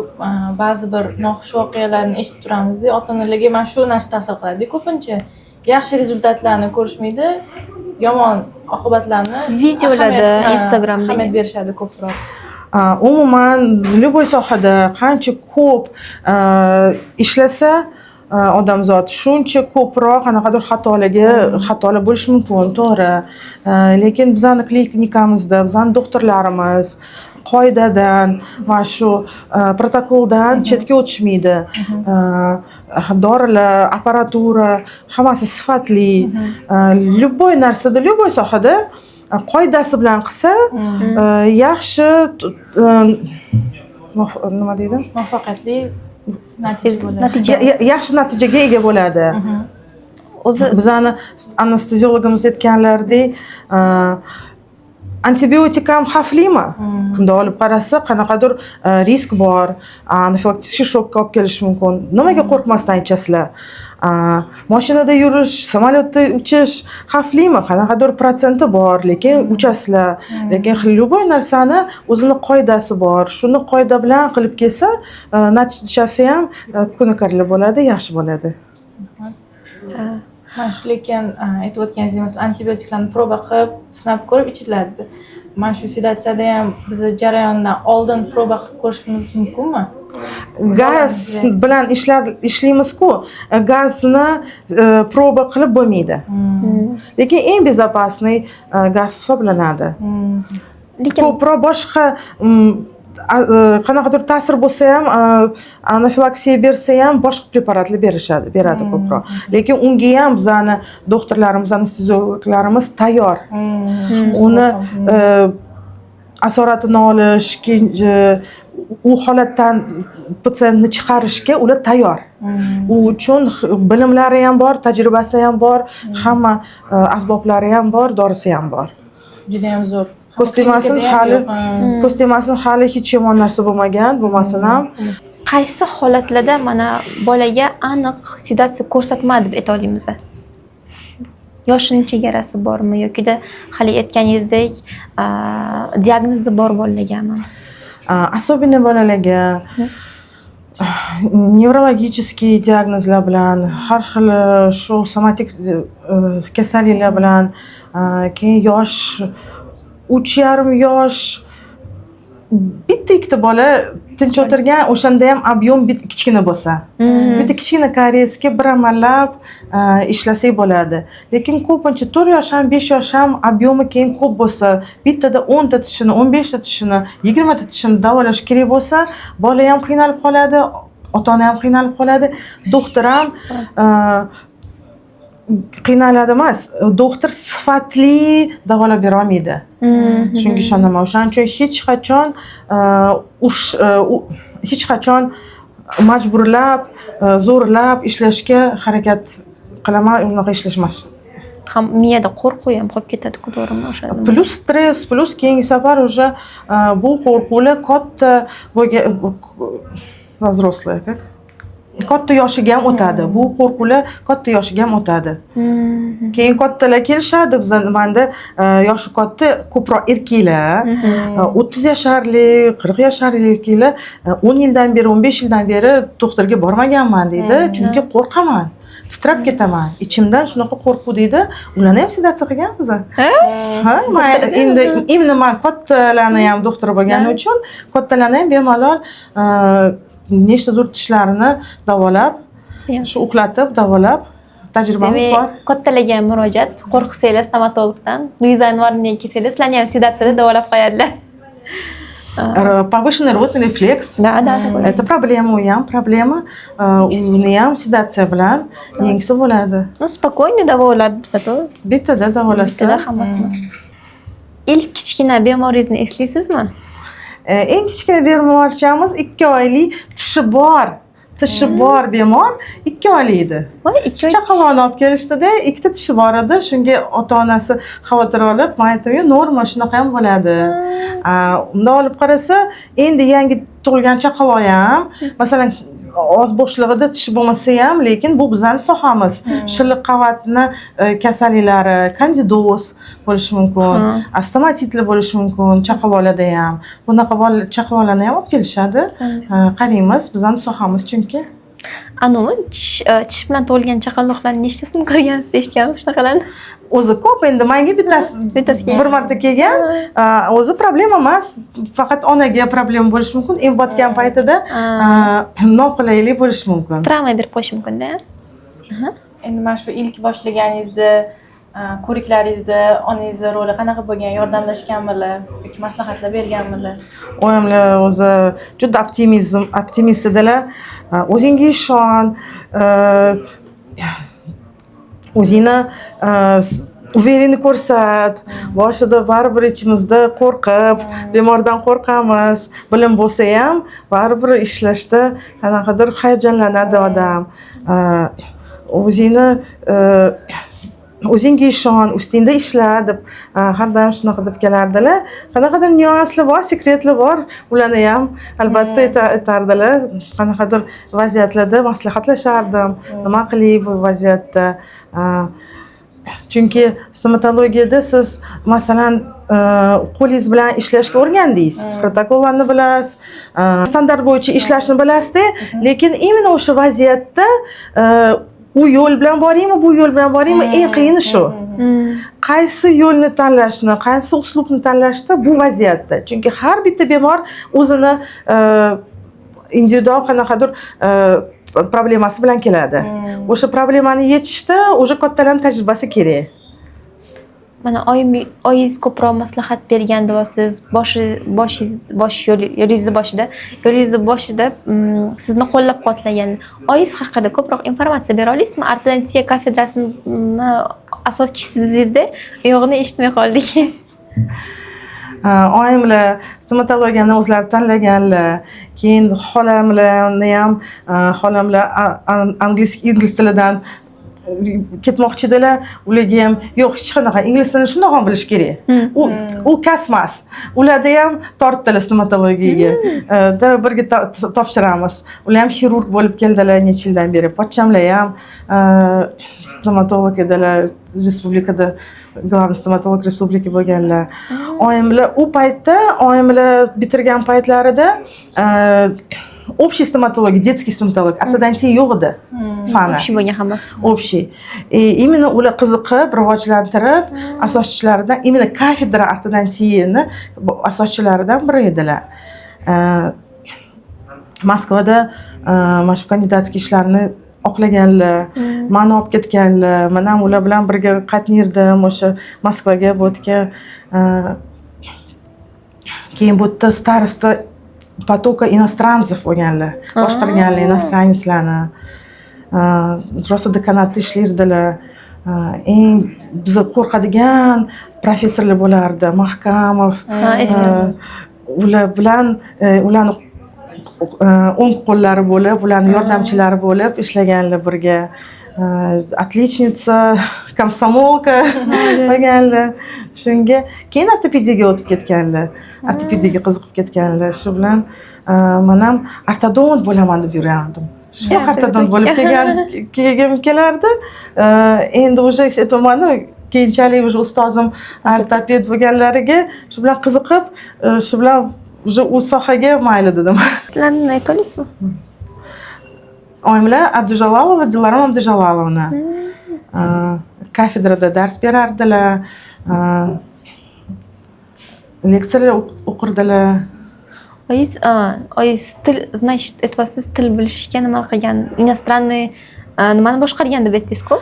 B: ba'zi bir noxush voqealarni eshitib turamizda, ota-onalarga mana shu narsa ta'sir qiladi. Ko'pincha yaxshi rezultatlarni ko'rishmaydi, yomon oqibatlarni
A: Videolarda Instagramda
B: ahamiyat berishadi ko'proq.
C: Umuman любой sohada qancha ko'p ishlasa odamzod shuncha ko'proq qanaqadir xatolar bo'lishi mumkin, to'g'ri. Lekin bizning klinikamizda bizning doktorlarimiz qoidadan, mana shu protokoldan chetga o'tishmaydi. Dorilar, apparatura hammasi sifatli. Любой narsada, любой sohada qoidasi bilan qilsa, yaxshi nima deydi?
B: Muvaffaqiyatli natija
C: yaxshi natijaga ega bo'ladi.
A: O'zi
C: Bizani anesteziologimiz aytganlaridek, antibiotik ham xavflimi? Bunda olib qarasa, qanaqadir risk bor, anafilaktik shokka olib kelishi mumkin. Nimaga qo'rqmasdan ichasizlar? Mashinada yurish, samolyotda uchish xavflimi? Qanaqadir protsenti bor, lekin uchasizlar. Lekin любой narsani o'zini qoidasi bor. Shuni qoida bilan qilib kelsa, natijasi ham ko'nikarli bo'ladi, yaxshi bo'ladi.
B: Mana shu lekin aytib o'tganingizdek, masalan, antibiotiklarni proba qilib, sinab ko'rib ichiladi. Mana shu sedatsiyada ham biz jarayondan oldin proba qilib ko'rishimiz mumkinmi?
C: Gaz bilan ishlaymiz-ku, gazni proba qilib bo'lmaydi. Lekin eng безопасный gaz hisoblanadi.
A: lekin
C: Ko'proq boshqa qanaqadir ta'sir bo'lsa ham, anafilaksiya bersa ham boshqa preparatlar beradi ko'proq. Lekin unga ham bizani doktorlarimiz, anesteziologlarimiz tayyor. Uni asoratini olish, u holatdan patsientni chiqarishga ular tayyor. U uchun bilimlari ham bor, tajribasi ham bor, hamma asboblari ham bor, dorisi ham bor.
B: Juda ham zo'r.
C: Ko'stemasini hali hech yomon narsa bo'lmagan, bo'lmasin ham.
A: qaysi holatlarda mana bolaga aniq sedatsiya ko'rsatmadi deb ayta olamiz? Yoshining chegarasi bormi yokida hali aytganingizdek diagnozi bor bolalargami?
C: Особенно bolalarga nevrologический diagnozlar bilan, har xil shu somatik kasalliklar bilan, keyin yosh 3,5 yosh bitta ikkita bola tinch o'tirgan, o'shanda ham ob'yom kichkina bo'lsa. Bitta kichkina koreysga bir amallab ishlasak bo'ladi. Lekin ko'pincha 4 yosh ham, 5 yosh ham ob'yomi keyin ko'p bo'lsa, bittada 10 ta tishini, 15 ta tishini, 20 ta tishini davolash kerak bo'lsa, bola ham qiynalib qoladi, ota-ona ham qiynalib qoladi, doktor ham qiynaladi emas, doktor sifatli davolab bera olmaydi. Shunga ishonaman. O'shaning uchun hech qachon majburlab, zo'rlab ishlashga harakat qilaman, unaqa ishlashmas.
A: Ham miyada qo'rquv ham qolib ketadi-ku, to'g'rimi o'sha?
C: Plus stress, plus keyingi safar o'sha bu qo'rquvlar katta bo'lgan взрослые, как? Katta yoshiga ham o'tadi. Bu qo'rquvlar katta yoshiga ham o'tadi. Keyin kattalar kelishadi, bizda yoshi katta ko'proq erkaklar, 30 yasharlik, 40 yasharlik erkaklar 10 yildan beri, 15 yildan beri doktorga bormaganman deydi, chunki qo'rqaman. Titrab ketaman. Ichimdan shunaqa qo'rquv deydi. Ularni ham sedatsiya qilganmiz. Ha, endi imni men kattalarni ham doktor bo'lganim uchun kattalarni ham bemalol nechtadir tishlarini davolab, shu uxlatib, davolab tajribamiz bor.
A: Kattalarga murojaat, qo'rqsanglar stomatologdan, Luiza Anvarniga kelsanglar, sizlarni ham sedatsiyada davolab qo'yadilar.
C: Повышенный рвотный рефлекс.
A: Да.
C: Это проблема, u ham problema. Uni ham sedatsiya bilan yengsa bo'ladi.
A: Ну, спокойно davolab, zato
C: Bittada davolasa.
A: bittada hammasini. Ilk kichkina bemoringizni eslaysizmi?
C: Eng kichkina bemorchamiz 2 oylik tishi bor bemor 2 oylik edi.
A: Voy, 2 oy.
C: Chaqalonni olib kelishdi-da, 2 ta tishi bor edi. Shunga ota-onasi xavotir olib, men aytdim, "Normal, shunaqa ham bo'ladi." Unda olib qarasa, endi yangi tug'ilgan chaqaloq ham, masalan, oz bo'shlig'ida tishi bo'lmasa ham, lekin bu bizning sohamiz. Shilliq qavatni kasalliklari, kandidoz bo'lishi mumkin, astomatitli bo'lishi mumkin, chaqaloqlarda ham. Bunaqa chaqaloqlarni ham olib kelishadi. Qaraymiz, bizning sohamiz chunki.
A: Anu, tish bilan tug'ilgan chaqaloqlarning nechtasini ko'rgansiz, eshitgansiz shunaqalarni?
C: O'zi ko'p, endi menga bittasi bir marta kelgan. O'zi problema emas, faqat onaga problema bo'lishi mumkin. Embatgan paytida noqulaylik bo'lishi mumkin.
A: Travma berib qo'yishi mumkin-da.
B: Endi mana shu ilk boshlaganingizda, ko'riklaringizda onangizni roli qanaqa bo'lgan? Yordamlashganmilar yoki maslahatlar berganmilar?
C: Oyimlar o'zi juda optimist edilar. O'zingga ishon, o'zingni uverini ko'rsat. Boshida baribir ichimizda qo'rqib, bemordan qo'rqamiz. Bilim bo'lsa ham baribir ishlashda qanaqadir hayajonlanadi odam. O'zingga ishon, ustingda ishla deb har doim shunaqa deb kelardilar. Qanaqadir nyuanslar bor, sekretlar bor, ularni ham albatta aytardilar. Qanaqadir vaziyatlarda maslahatlashardim. Nima qiling bu vaziyatda? Chunki stomatologiyada siz masalan qo'lingiz bilan ishlashga o'rgandingiz, protokollarni bilasiz, standart bo'yicha ishlashni bilasiz-da, lekin imенно o'sha vaziyatda u yo'l bilan boraymi, bu yo'l bilan boraymi, eng qiyini shu. Qaysi yo'lni tanlashni, qaysi uslubni tanlashda bu vaziyatda. Chunki har bitta bemor o'zini individual qanaqadir problemasi bilan keladi. O'sha problemani yechishda o'sha kattalarning tajribasi kerak.
A: Mana oyingiz ko'proq maslahat bergan deysiz. Yo'lingizni boshida sizni qo'llab-quvvatlagan. Oyingiz haqida ko'proq informatsiya bera olasizmi? Ortodontiya kafedrasini asoschisingizda uyog'ini eshitmay qoldik.
C: Oyimlar stomatologiyani o'zlari tanlaganlar. Keyin xolamlarni ham ingliz tilidan ketmoqchidilar. Ularga ham yo'q, hech qanaqa ingliz tilini shundoq ham bilish kerak. U kasmas. Ularda ham tortdilar stomatologiyaga. Birga topshiramiz. Ular ham xirurg bo'lib keldilar necha yildan beri. Pochchamlar ham stomatolog edilar. Respublikada главный stomatolog respublika bo'lganlar. Oyimlar u paytda, oyimlar bitirgan paytlarida общий стоматология, детский стоматолог, ortodontiya yo'q edi. Fani.
A: Общий bo'lgan hammasi.
C: Общий. Именно ular qiziqib, rivojlantirib, asoschilaridan, именно kafedra ortodontiyani asoschilaridan biri edilar. Moskvada mana shu kandidatskiy ishlarni oqlaganlar, meni olib ketganlar. Men ham ular bilan birga qatnaydim o'sha Moskvaga, bu yerga. Keyin bu yerda starosta потока иностранцев bo'lganlar, boshqarganlar иностранецlarni. Rosa dekanatda ishlardilar. Eng bizni qo'rqadigan professorlar bo'lardi, Mahkamov. Ular bilan ularni o'ng qo'llari bo'lib, ularning yordamchilari bo'lib ishlaganlar birga. Отличница, komsomolka bo'lganlar. Shunga keyin ortopediyaga o'tib ketganlar. Ortopediyaga qiziqib ketganlar. Shu bilan men ham ortodont bo'laman deb yurardim. Shu ortodont bo'lib kelgim kelardi. Endi o'sha aytmoqni keyinchalik o'sha ustozim ortoped bo'lganlariga shu bilan qiziqib, shu bilan o'sha u sohaga mayli dedim.
A: Sizlarni ayta olasizmi?
C: Oyimlar Abdujalolova, Dilorom Abdujalovna. Kafedrada dars berardilar. Leksiyalar o'qirdilar. Oyis til, значит, aytyapsiz til bilishga nima qilgan? Иностранный nimani boshqargan deb aytdingiz-ku?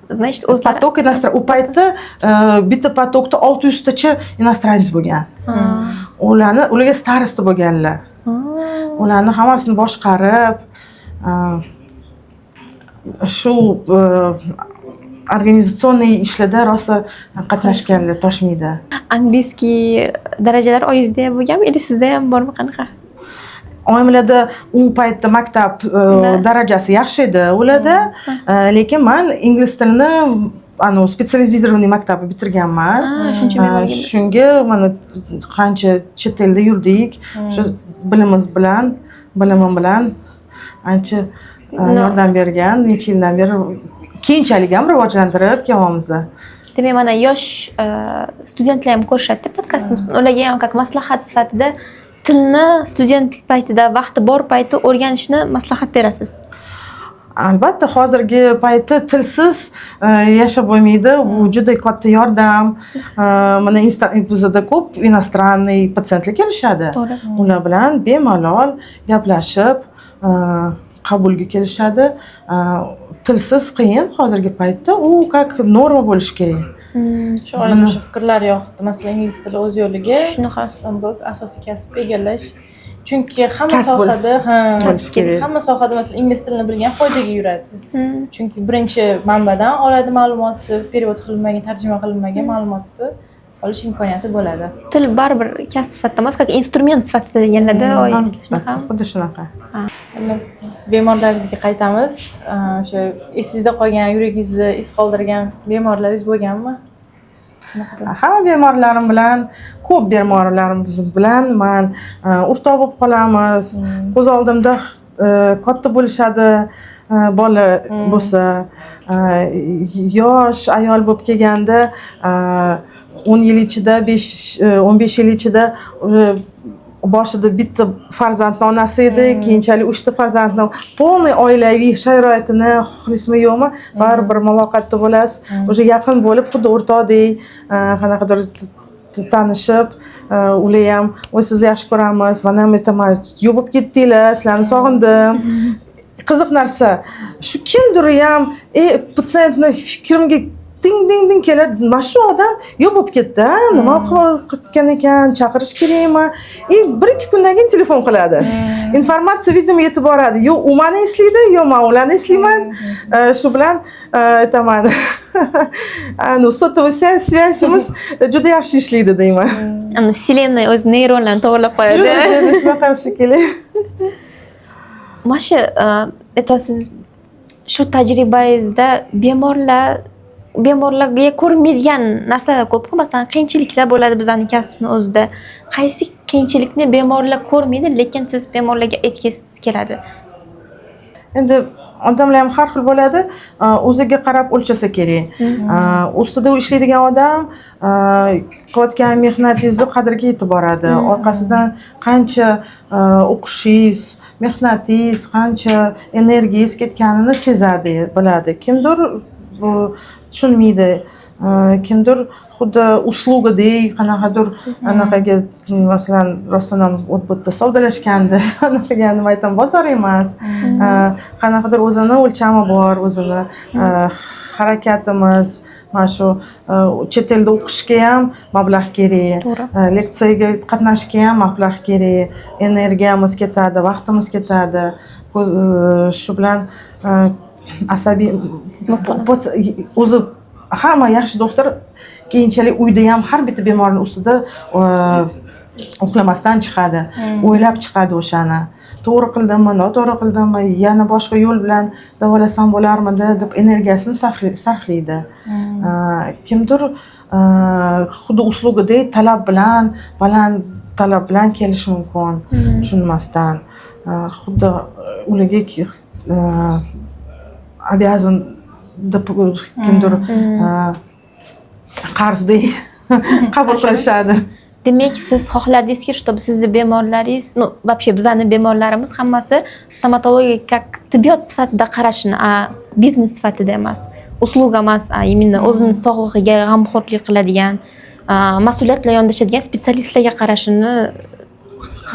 C: Значит, o'zlari Поток иностранец. U paytda bitta potokda 600 tacha иностранец bo'lgan. Ularga starosta bo'lganlar. Ularni hammasini boshqarib shu organizatsioniy ishlarda rosa qatnashganlar Toshmiyda.
A: Angliyskiy darajalar oyingizda bo'lganmi, yoki sizda ham bormi, qanaqa?
C: Oyimlarda u paytda maktab darajasi yaxshi edi ularda, lekin men ingliz tilini spetsializirованный maktabni bitirganman. Shunga mana qancha chet elda yurdik, shu bilimim bilan ancha yordam bergan, necha yildan beri keyinchalik ham rivojlantirib kelyapmiz.
A: Demak, mana yosh studentlar ham ko'rishadi podkastimizni. Ularga ham как maslahat sifatida tilni student paytida, vaqti bor payti o'rganishni maslahat berasiz.
C: Albatta, hozirgi paytda tilsiz yashab bo'lmaydi. Bu juda katta yordam. Mana bizda ko'p иностранный patsientlar kelishadi. Ular bilan bemalol gaplashib, qabulga kelishadi. Tilsiz qiyin hozirgi paytda, u как norma bo'lishi kerak.
B: Shu oyimga shu fikrlar yoqdi. Masalan, ingliz tili o'z yo'liga, standart asosiy kasb egallash. Chunki hamma sohada masalan ingliz tilini bilgan foydaga yuradi. Chunki birinchi manbadan oladi ma'lumotni, perevod qilinmagan, tarjima qilinmagan ma'lumotni olish imkoniyati bo'ladi.
A: Til baribir kasb sifatida emas, как instrument sifatida deganlarda
C: xuddi shunaqa.
B: Bemorlaringizga qaytamiz. O'sha esingizda qolgan, yuragingizda iz qoldirgan bemorlaringiz bo'lganmi?
C: Hamma bemorlarim bilan, ko'p bemorlarimiz bilan men o'rtoq bo'lib qolamiz. Ko'z oldimda katta bo'lishadi, bola bo'lsa, yosh ayol bo'lib kelganda 10 yil ichida, 15 yil ichida boshida bitta farzandning onasi edi, keyinchalik 3 ta farzandning полный oilaviy sharoitini xohlaysizmi yo'qmi, baribir muloqotda bo'lasiz. O'sha yaqin bo'lib, xuddi o'rtoqdek, qanaqadir tanishib, ular ham "Voy, sizni yaxshi ko'ramiz, men ham aytaman, yo'q bo'lib ketdinglar, sizlarni sog'indim." Qiziq narsa, shu kimdir ham patsientni fikrimga ding keladi. Mana shu odam yo'q bo'lib ketdi, nima qilgan ekan, chaqirish kerakmi? 1-2 kundan keyin telefon qiladi. Informatsiya vidimo yetib boradi. Yo'q, u meni eslaydi, yo'q, men ularni eslayman. Shu bilan aytaman. Sotoviy связimiz juda yaxshi ishlaydi deyman.
A: Vселенная o'z neyronlarni to'g'irlab qo'yadi.
C: Juda shunaqa shekilli.
A: Mana shu aytasiz, shu tajribangizda bemorlarga ko'rinmaydigan narsalar ko'p-ku. Masalan, qiyinchiliklar bo'ladi bizning kasbning o'zida. Qaysi qiyinchilikni bemorlar ko'rmaydi, lekin siz bemorlarga aytgisiz keladi?
C: Endi odamlar ham har xil bo'ladi, o'ziga qarab o'lchasa kerak. Ustida ishlaydigan odam qilayotgan mehnatingizni qadriga yetib boradi. Orqasidan qancha o'qishingiz, mehnatingiz, qancha energiyangiz ketganini sezadi, biladi. Kimdir tushunmaydi. kimdir xuddi uslugidek qanaqadir anaqaga masalan rostdan ham o't butda savdolashganda anaqaga nima aytam bozor emas. Qanaqadir o'zini o'lchami bor, o'zini harakatimiz, mana shu chet elda o'qishga ham mablag' kerak, leksiyaga qatnashishga ham mablag' kerak, energiyamiz ketadi, vaqtimiz ketadi. Shu bilan asabiy o'zi hamma yaxshi doktor keyinchalik uyda ham har bitta bemorning ustida uxlamasdan chiqadi, o'ylab chiqadi o'shani. To'g'ri qildimmi, noto'g'ri qildimmi, yana boshqa yo'l bilan davolasam bo'larmidi deb energiyasini sarflaydi. Kimdir xuddi uslugidek baland talab bilan kelishi mumkin, tushunmasdan. Xuddi ularga обязан deb kimdir qarzdek qabul qilishadi.
A: Demak, siz xohlardingizki, чтобы sizni bemorlaringiz, вообще bizning bemorlarimiz hammasi stomatologiya как tibbiyot sifatida qarashini, biznes sifatida emas, usluga emas, именно o'zini sog'lig'iga g'amxo'rlik qiladigan, mas'uliyat bilan yondashadigan specialistlarga qarashini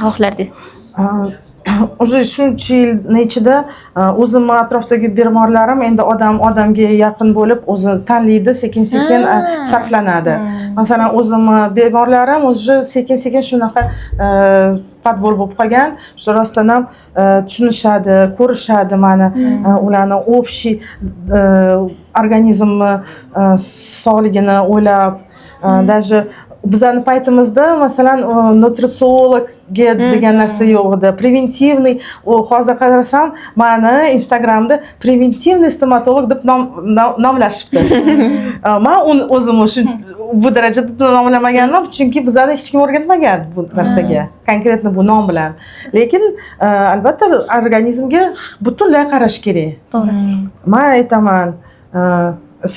A: xohlardingiz.
C: Уже shuncha yilning ichida o'zimni atrofdagi bemorlarim endi odamga yaqin bo'lib, o'zi tanlaydi, sekin-sekin sarflanadi. Masalan, o'zimni bemorlarim o'zi sekin-sekin shunaqa podbor bo'lib qolgan, shu rostdan ham tushunishadi, ko'rishadi meni, ularni общий organizmni sog'ligini o'ylab, даже bizani paytimizda masalan nutritsiologga degan narsa yo'q edi. Preventivniy, hozir qarasam, meni Instagramda preventivniy stomatolog deb nomlashibdi. Men o'zim bu darajada nomlamaganman, chunki bizani hech kim o'rgatmagan bu narsaga, konkretni bu nom bilan. Lekin albatta organizmga butunlay qarash kerak.
A: To'g'ri.
C: Men aytaman,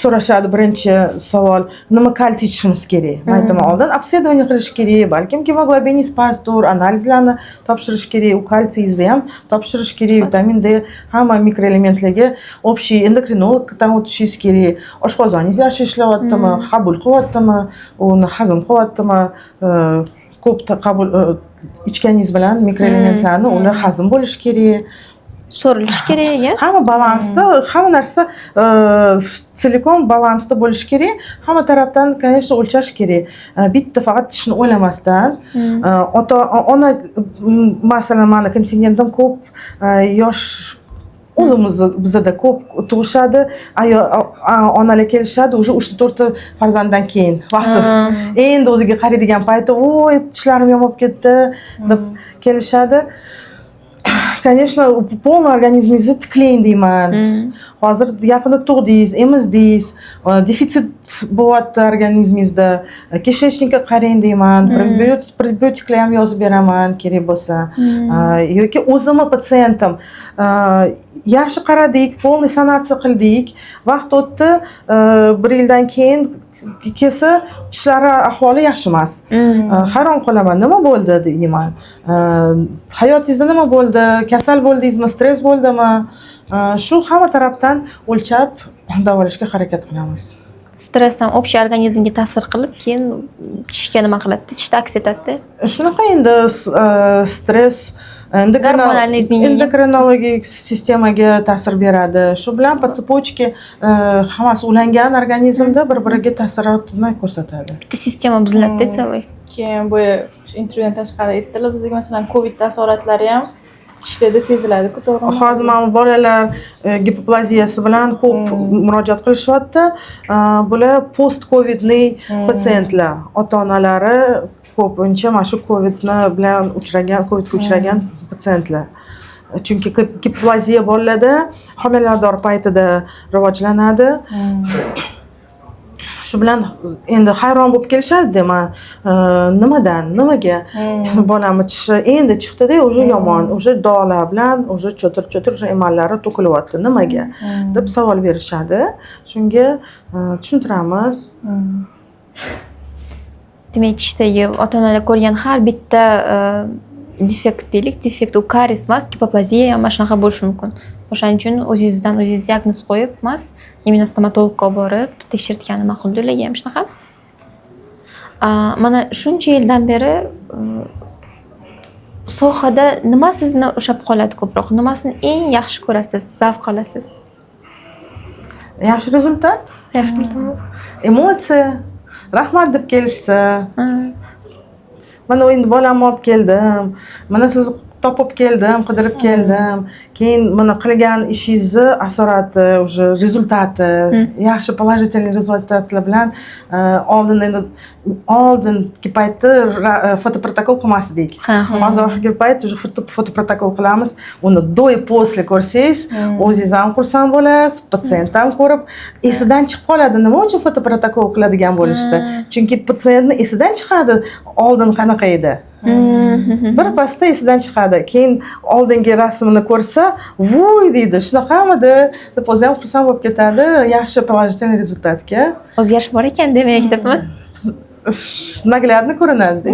C: so'rashadi birinchi savol, nima kalsiy ichishimiz kerak? Men aytaman, oldin obsedovание qilish kerak, balkim gemoglobiningiz pastdir, analizlarni topshirish kerak, u kalsiyingizni ham topshirish kerak, vitamin D, hamma mikroelementlarga общий endokrinologdan o'tishingiz kerak. Oshqozoningiz yaxshi ishlayaptimi, qabul qilyaptimi, uni hazm qilyaptimi, ko'p qabul ichganingiz bilan mikroelementlarni ular hazm bo'lishi kerak.
A: So'rilishi kerak,
C: hamma balansda, hamma narsa telekom balansda bo'lishi kerak. Hamma tarafdan, конечно, o'lchash kerak. Bitta faqat tishni o'ylamasdan, ona masalan, meni kontingentim ko'p yosh bizda ko'p tug'ishadi, onalar kelishadi, уже 3-4 farzanddan keyin vaqti endi o'ziga qaraydigan payti, voy, tishlarim yomon ketdi deb kelishadi. Конечно, полный organizmingizni tiklang deyman. Hozir yaqinda tug'dingiz, emizdingiz, defitsit bo'lyapti organizmingizda. Kishechnikka qarang deyman. Probiotiklar ham yozib beraman kerak bo'lsa. Yoki o'zimni patsientim yaxshi qaradik, полный sanatsiya qildik. Vaqt o'tdi, 1 yildan keyin kelsa tishlari ahvoli yaxshi emas. Hayron qolaman, nima bo'ldi deyman. Hayotingizda nima bo'ldi? Kasal bo'ldingizmi, stress bo'ldimi? Shu hamma tarafdan o'lchab davolashga harakat qilamiz.
A: Stress ham общий organizmga ta'sir qilib, keyin tishga nima qiladi? Tishda aks etadi.
C: Shunaqa endi stress endokrinologik sistemaga ta'sir beradi. Shu bilan по цепочке hammasi ulangan organizmda bir-biriga ta'sirotini ko'rsatadi.
A: Sistema buziladi, целый.
B: Keyin bu intervyudan tashqari aytdilar, bizga masalan Covid taassurotlari ham ishlarda seziladi-ku, to'g'rimi?
C: Hozir mana bolalar gipoplaziyasi bilan ko'p murojaat qilishyapti. Bular post covidli patsientlar, ota-onalari ko'pincha mana shu covidni bilan covidga uchragan patsientlar. Chunki gipoplaziya bolalarda homilador paytida rivojlanadi. Shu bilan endi hayron bo'lib kelishadi deyman. Nimaga? Bolamni tishi endi chiqdi-da, уже yomon, уже dog'lar bilan, уже cho'tir emallari to'kilyapti. Nimaga? deb savol berishadi. Shunga tushuntiramiz.
A: Demak, tishdagi ota-onalar ko'rgan har bitta defekt deylik, defekt u karies emas, gipoplaziya ham mana shunaqa bo'lishi mumkin. O'shaning uchun o'zingizdan o'zingiz diagnoz qo'yib emas, immunostomatologga borib tekshirtgani ma'qul deyilgan ham shunaqa. Mana shuncha yildan beri sohada nima sizni ushlab qoladi ko'proq? Nimasini eng yaxshi ko'rasiz, zavq olasiz?
C: Yaxshi rezultat,
A: Yaxshi.
C: emotsiya, rahmat deb kelishsa. Mana endi bolamni olib keldim. Mana sizni topib keldim, qidirib keldim. Keyin mana qilgan ishingizni asorati, уже rezultati, yaxshi положительный rezultatlar bilan oldingi paytda fotoprotokol qilmasdik. Hozir oxirgi payt уже fotoprotokol qilamiz. Uni do и после ko'rsangiz, o'zingiz ham xursand bo'lasiz, patsient ham ko'rib, esidan chiqib qoladi. Nima uchun fotoprotokol qiladigan bo'lishdi? Chunki patsientni esidan chiqadi, oldin qanaqa edi. Bir pasda esidan chiqadi. Keyin oldingi rasmini ko'rsa, "Voy" deydi, "Shunaqamidi?" deb o'zi ham xursand bo'lib ketadi. Yaxshi положительный rezultatga.
A: O'zgarish bor ekan demak debmi?
C: Naglari ko'rinadi.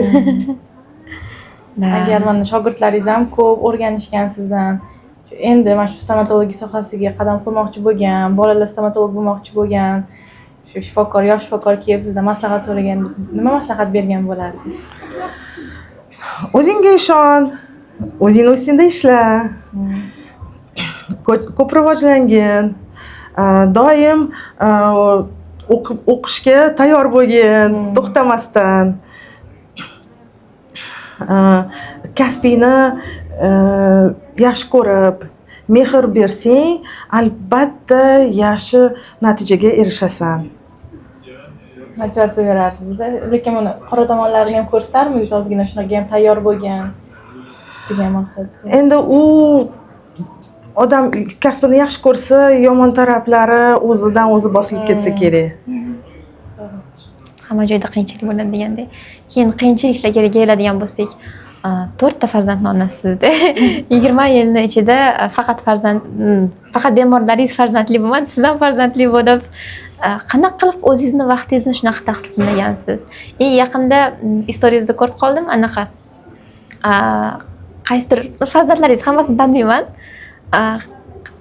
B: Agar mana shogirdlaringiz ham ko'p o'rganishgan sizdan, endi mana shu stomatologiya sohasiga qadam qo'ymoqchi bo'lgan, bolalar stomatolog bo'lmoqchi bo'lgan, shu yosh shifokor kelib sizdan maslahat so'ragan, nima maslahat bergan bo'lardingiz?
C: O'zingga ishon, o'zingni ustingda ishla. Ko'p rivojlangin. Doim o'qishga tayyor bo'lgin, to'xtamasdan. Kasbingni yaxshi ko'rib, mehr bersang, albatta yaxshi natijaga erishasan.
B: Motivatsiya berardingiz-da. Lekin buni qora tomonlarini ham ko'rsatarmisiz, ozgina shunaqa ham tayyor bo'lgan degan maqsadda.
C: Endi u odam kasbini yaxshi ko'rsa, yomon taraflari o'zidan o'zi bosilib ketsa kerak.
A: Hamma joyda qiyinchilik bo'ladi degandek. Keyin qiyinchiliklarga keladigan bo'lsak, 4 ta farzandni onasizda. 20 yilning ichida faqat bemorlaringiz farzandli bo'lmadi, siz ham farzandli bo'lib, qanaqa qilib o'zingizni vaqtingizni shunaqa taqsimlagansiz? Yaqinda istoriyangizda ko'rib qoldim, anaqa qaysidir farzandlaringiz hammasini taniyman.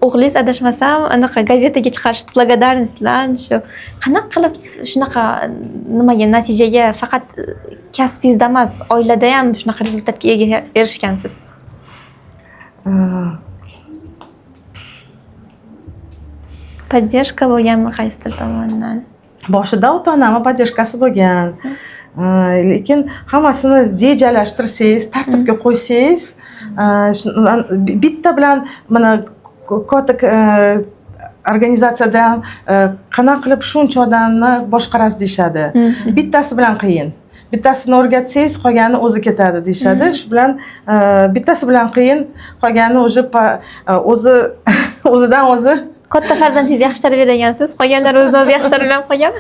A: O'g'lingiz adashmasam, anaqa gazetaga chiqarishdi, благодарность bilan shu. Qanaqa qilib shunaqa nimaga natijaga faqat kasbingizda emas, oilada ham shunaqa rezultatga erishgansiz? Поддержка bo'lganmi qaysidir tomondan?
C: Boshida ota-onam podдержкасы bo'lgan. Lekin hammasini rejalashtirsangiz, tartibga qo'ysangiz, bitta bilan mana katta organizatsiyada qanaqa qilib shuncha odamni boshqarasiz deyshadi. Bittasi bilan qiyin. Bittasini o'rgatsangiz, qolgani o'zi ketadi deyshadi. Shu bilan bittasi bilan qiyin, qolgani o'zidan o'zi.
A: Katta farzandingiz yaxshi tarbiyalagansiz, qolganlari o'zini o'zi yaxshi tarbiyalanib qolgan.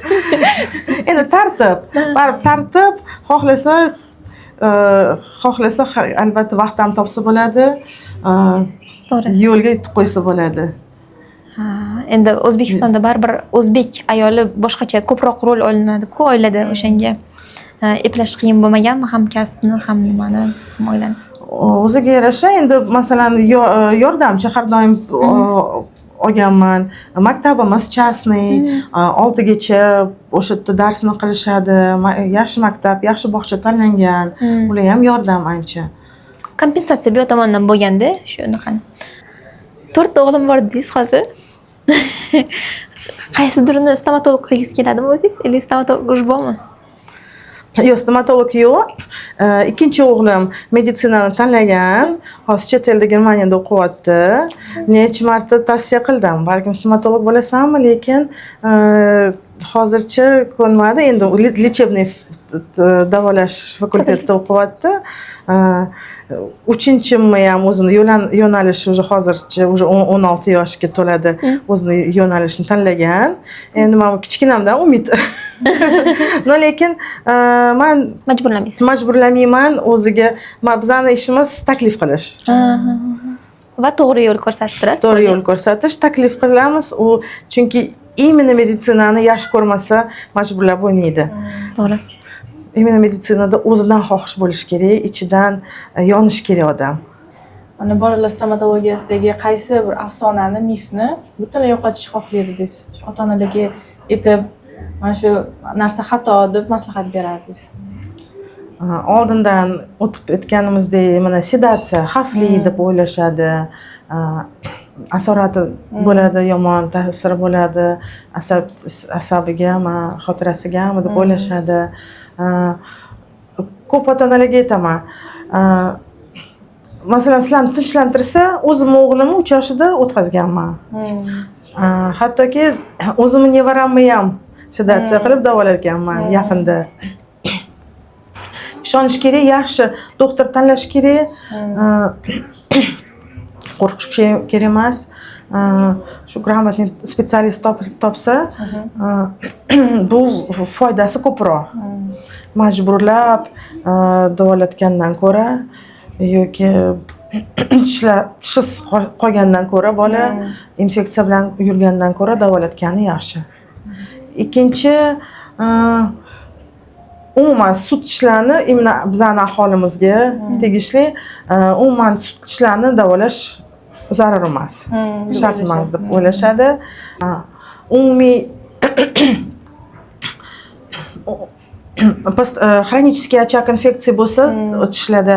C: Endi tartib, baribir tartib, xohlasa albatta vaqt ham topsa bo'ladi.
A: To'g'ri.
C: Yo'lga yetib qo'ysa bo'ladi.
A: Endi O'zbekistonda baribir o'zbek ayoli boshqacha ko'proq rol olinadi-ku oilada o'shanga. Eplash qiyin bo'lmaganmi ham kasbni, ham nimani, oilani?
C: O'ziga yarasha endi masalan yordamchi har doim olganman. Maktabimiz частный, 6gacha o'sha yerda darsni qilishadi. Yaxshi maktab, yaxshi bog'cha tanlangan. Ular ham yordam ancha.
A: Kompensatsiya bu tomondan bo'lganda, shunaqani. 4 ta o'g'lim bor dedingiz hozir. Qaysidirini stomatolog qilgisi keladimi o'zingiz? Yoki stomatolog uj bormi?
C: Yo'q, stomatolog yo'q. Ikkinchi o'g'lim meditsinani tanlagan. Hozir chet elda Germaniyada o'qiyapti. Necha marta tavsiya qildim. Balkim stomatolog bo'lasanmi, lekin hozircha ko'nmadi. Endi lechebniy davolash fakultetida o'qiyapti. 3-mi ham o'zini yo'nalishi уже hozircha 16 yoshga to'ladi. O'zini yo'nalishini tanlagan. Endi men kichkinamdan umid. No lekin men majburlamayman o'ziga. Bizning ishimiz taklif qilish.
A: Va to'g'ri yo'l ko'rsatib turasiz.
C: To'g'ri yo'l ko'rsatish, taklif qilamiz. U chunki imенно meditsinani yaxshi ko'rmasa majburlab bo'lmaydi.
A: To'g'ri.
C: immuniy meditsinada o'zidan xohish bo'lishi kerak, ichidan yonish kerak odam.
B: Mana bolalar stomatologiyasidagi qaysi bir afsonani, mifni butunlay yo'qotishni xohlardingiz? Ota-onalarga aytib, mana shu narsa xato deb maslahat berardingiz.
C: Oldindan o'tib o'tganimizdek, mana sedatsiya xavfli deb o'ylashadi. Asorati bo'ladi, yomon ta'siri bo'ladi, asabiga ham, xotirasiga ham deb o'ylashadi. Ko'p ota-onalarga aytaman. Masalan, sizlarni tinchlantirsa, o'zim o'g'limni 3 yoshida o'tkazganman. Hattoki o'zimni nevaramni ham sedatsiya qilib davolatganman yaqinda. Ishonish kerak, yaxshi doktor tanlash kerak. Qo'rqish kerak emas. Shu gрамотный specialist topsa, bu foydasi ko'proq. Majburlab davolatgandan ko'ra yoki tishsiz qolgandan ko'ra, bola infeksiya bilan yurgandan ko'ra davolatgani yaxshi. Ikkinchi, umuman sut tishlarni bizning aholimizga tegishli, umuman sut tishlarni davolash zarur emas, shart emas deb o'ylashadi. Umumiy xronический очаг infeksiya bo'lsa, tishlarda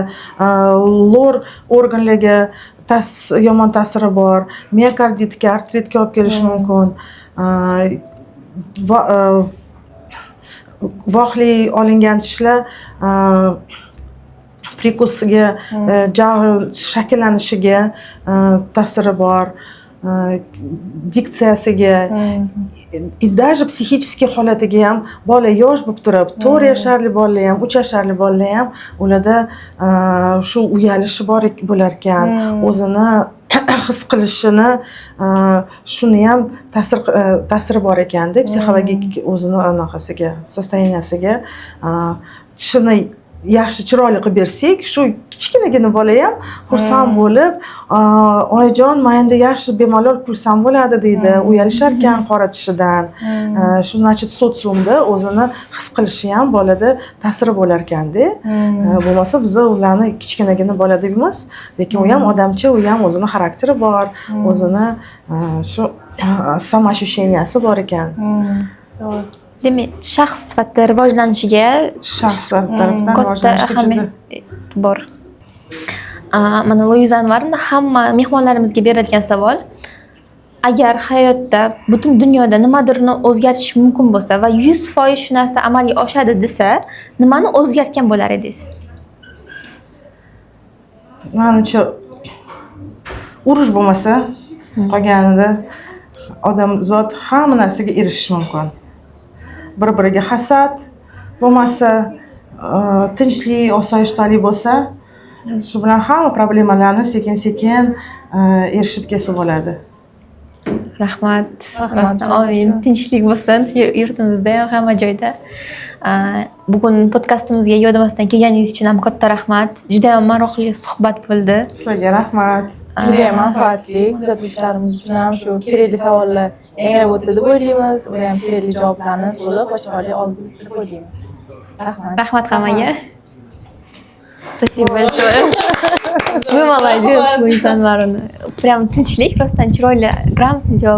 C: lor organlarga yomon ta'siri bor, miokarditga, artritga olib kelishi mumkin. Voqli olingan tishlar prikusiga, jag' shakllanishiga ta'siri bor, diksiyasiga, даже psixический holatiga ham bola yosh bo'lib turib, 4 yasharli bolalar ham, 3 yasharli bolalar ham ularda shu uyalishi bor bo'lar ekan, o'zini his qilishini, shuni ham ta'siri bor ekanda, psixologik o'zini anaqasiga, sostoyaniyasiga, tishini yaxshi chiroyli qilib bersak, shu kichkinagina bola ham xursand bo'lib, oyijon, menda yaxshi bemalol kursam bo'ladi deydi, uyalishar ekan qora tishidan. Shu значит sotsiumda o'zini his qilishi ham bolada ta'siri bo'lar ekanda. Bo'lmasa biz ularni kichkinagina bola deb emas, lekin u ham odamcha, u ham o'zini xarakteri bor, o'zini shu samoощущенияsi bor ekan.
B: To'g'ri.
A: Demak, shaxs sifatida rivojlanishiga katta ahamiyat bor. Mana Luiza Anvarni hamma mehmonlarimizga beradigan savol. Agar hayotda butun dunyoda nimadirni o'zgartirish mumkin bo'lsa va 100% shu narsa amalga oshadi desa, nimani o'zgartgan bo'lar edingiz?
C: Menimcha, urush bo'lmasa, qolganida odam zot hamma narsaga erishishi mumkin. Bir-biriga hasad bo'lmasa, tinchlik, osoyishtalik bo'lsa, shu bilan hamma problemalarni sekin-sekin erishib kelsa bo'ladi.
A: Rahmat. Rostdan amin. Tinchlik bo'lsin yurtimizda ham, hamma joyda. Bugun podkastimizga yodimizdan kelganingiz uchun ham katta rahmat. Juda ham maroqli suhbat bo'ldi.
C: Sizlarga rahmat.
B: Juda ham manfaatli, kuzatuvchilarimiz uchun ham shu kerakli savollar yangrab o'tdi deb o'ylaymiz. Va ham kerakli javoblarni to'liq va chiroyli oldi deb o'ylaymiz. Rahmat.
A: Rahmat hammaga. Спасибо большое. Вы молодец, Luiza Anvarni. Прям tinchlik, rostdan chiroyli, грамотный javob.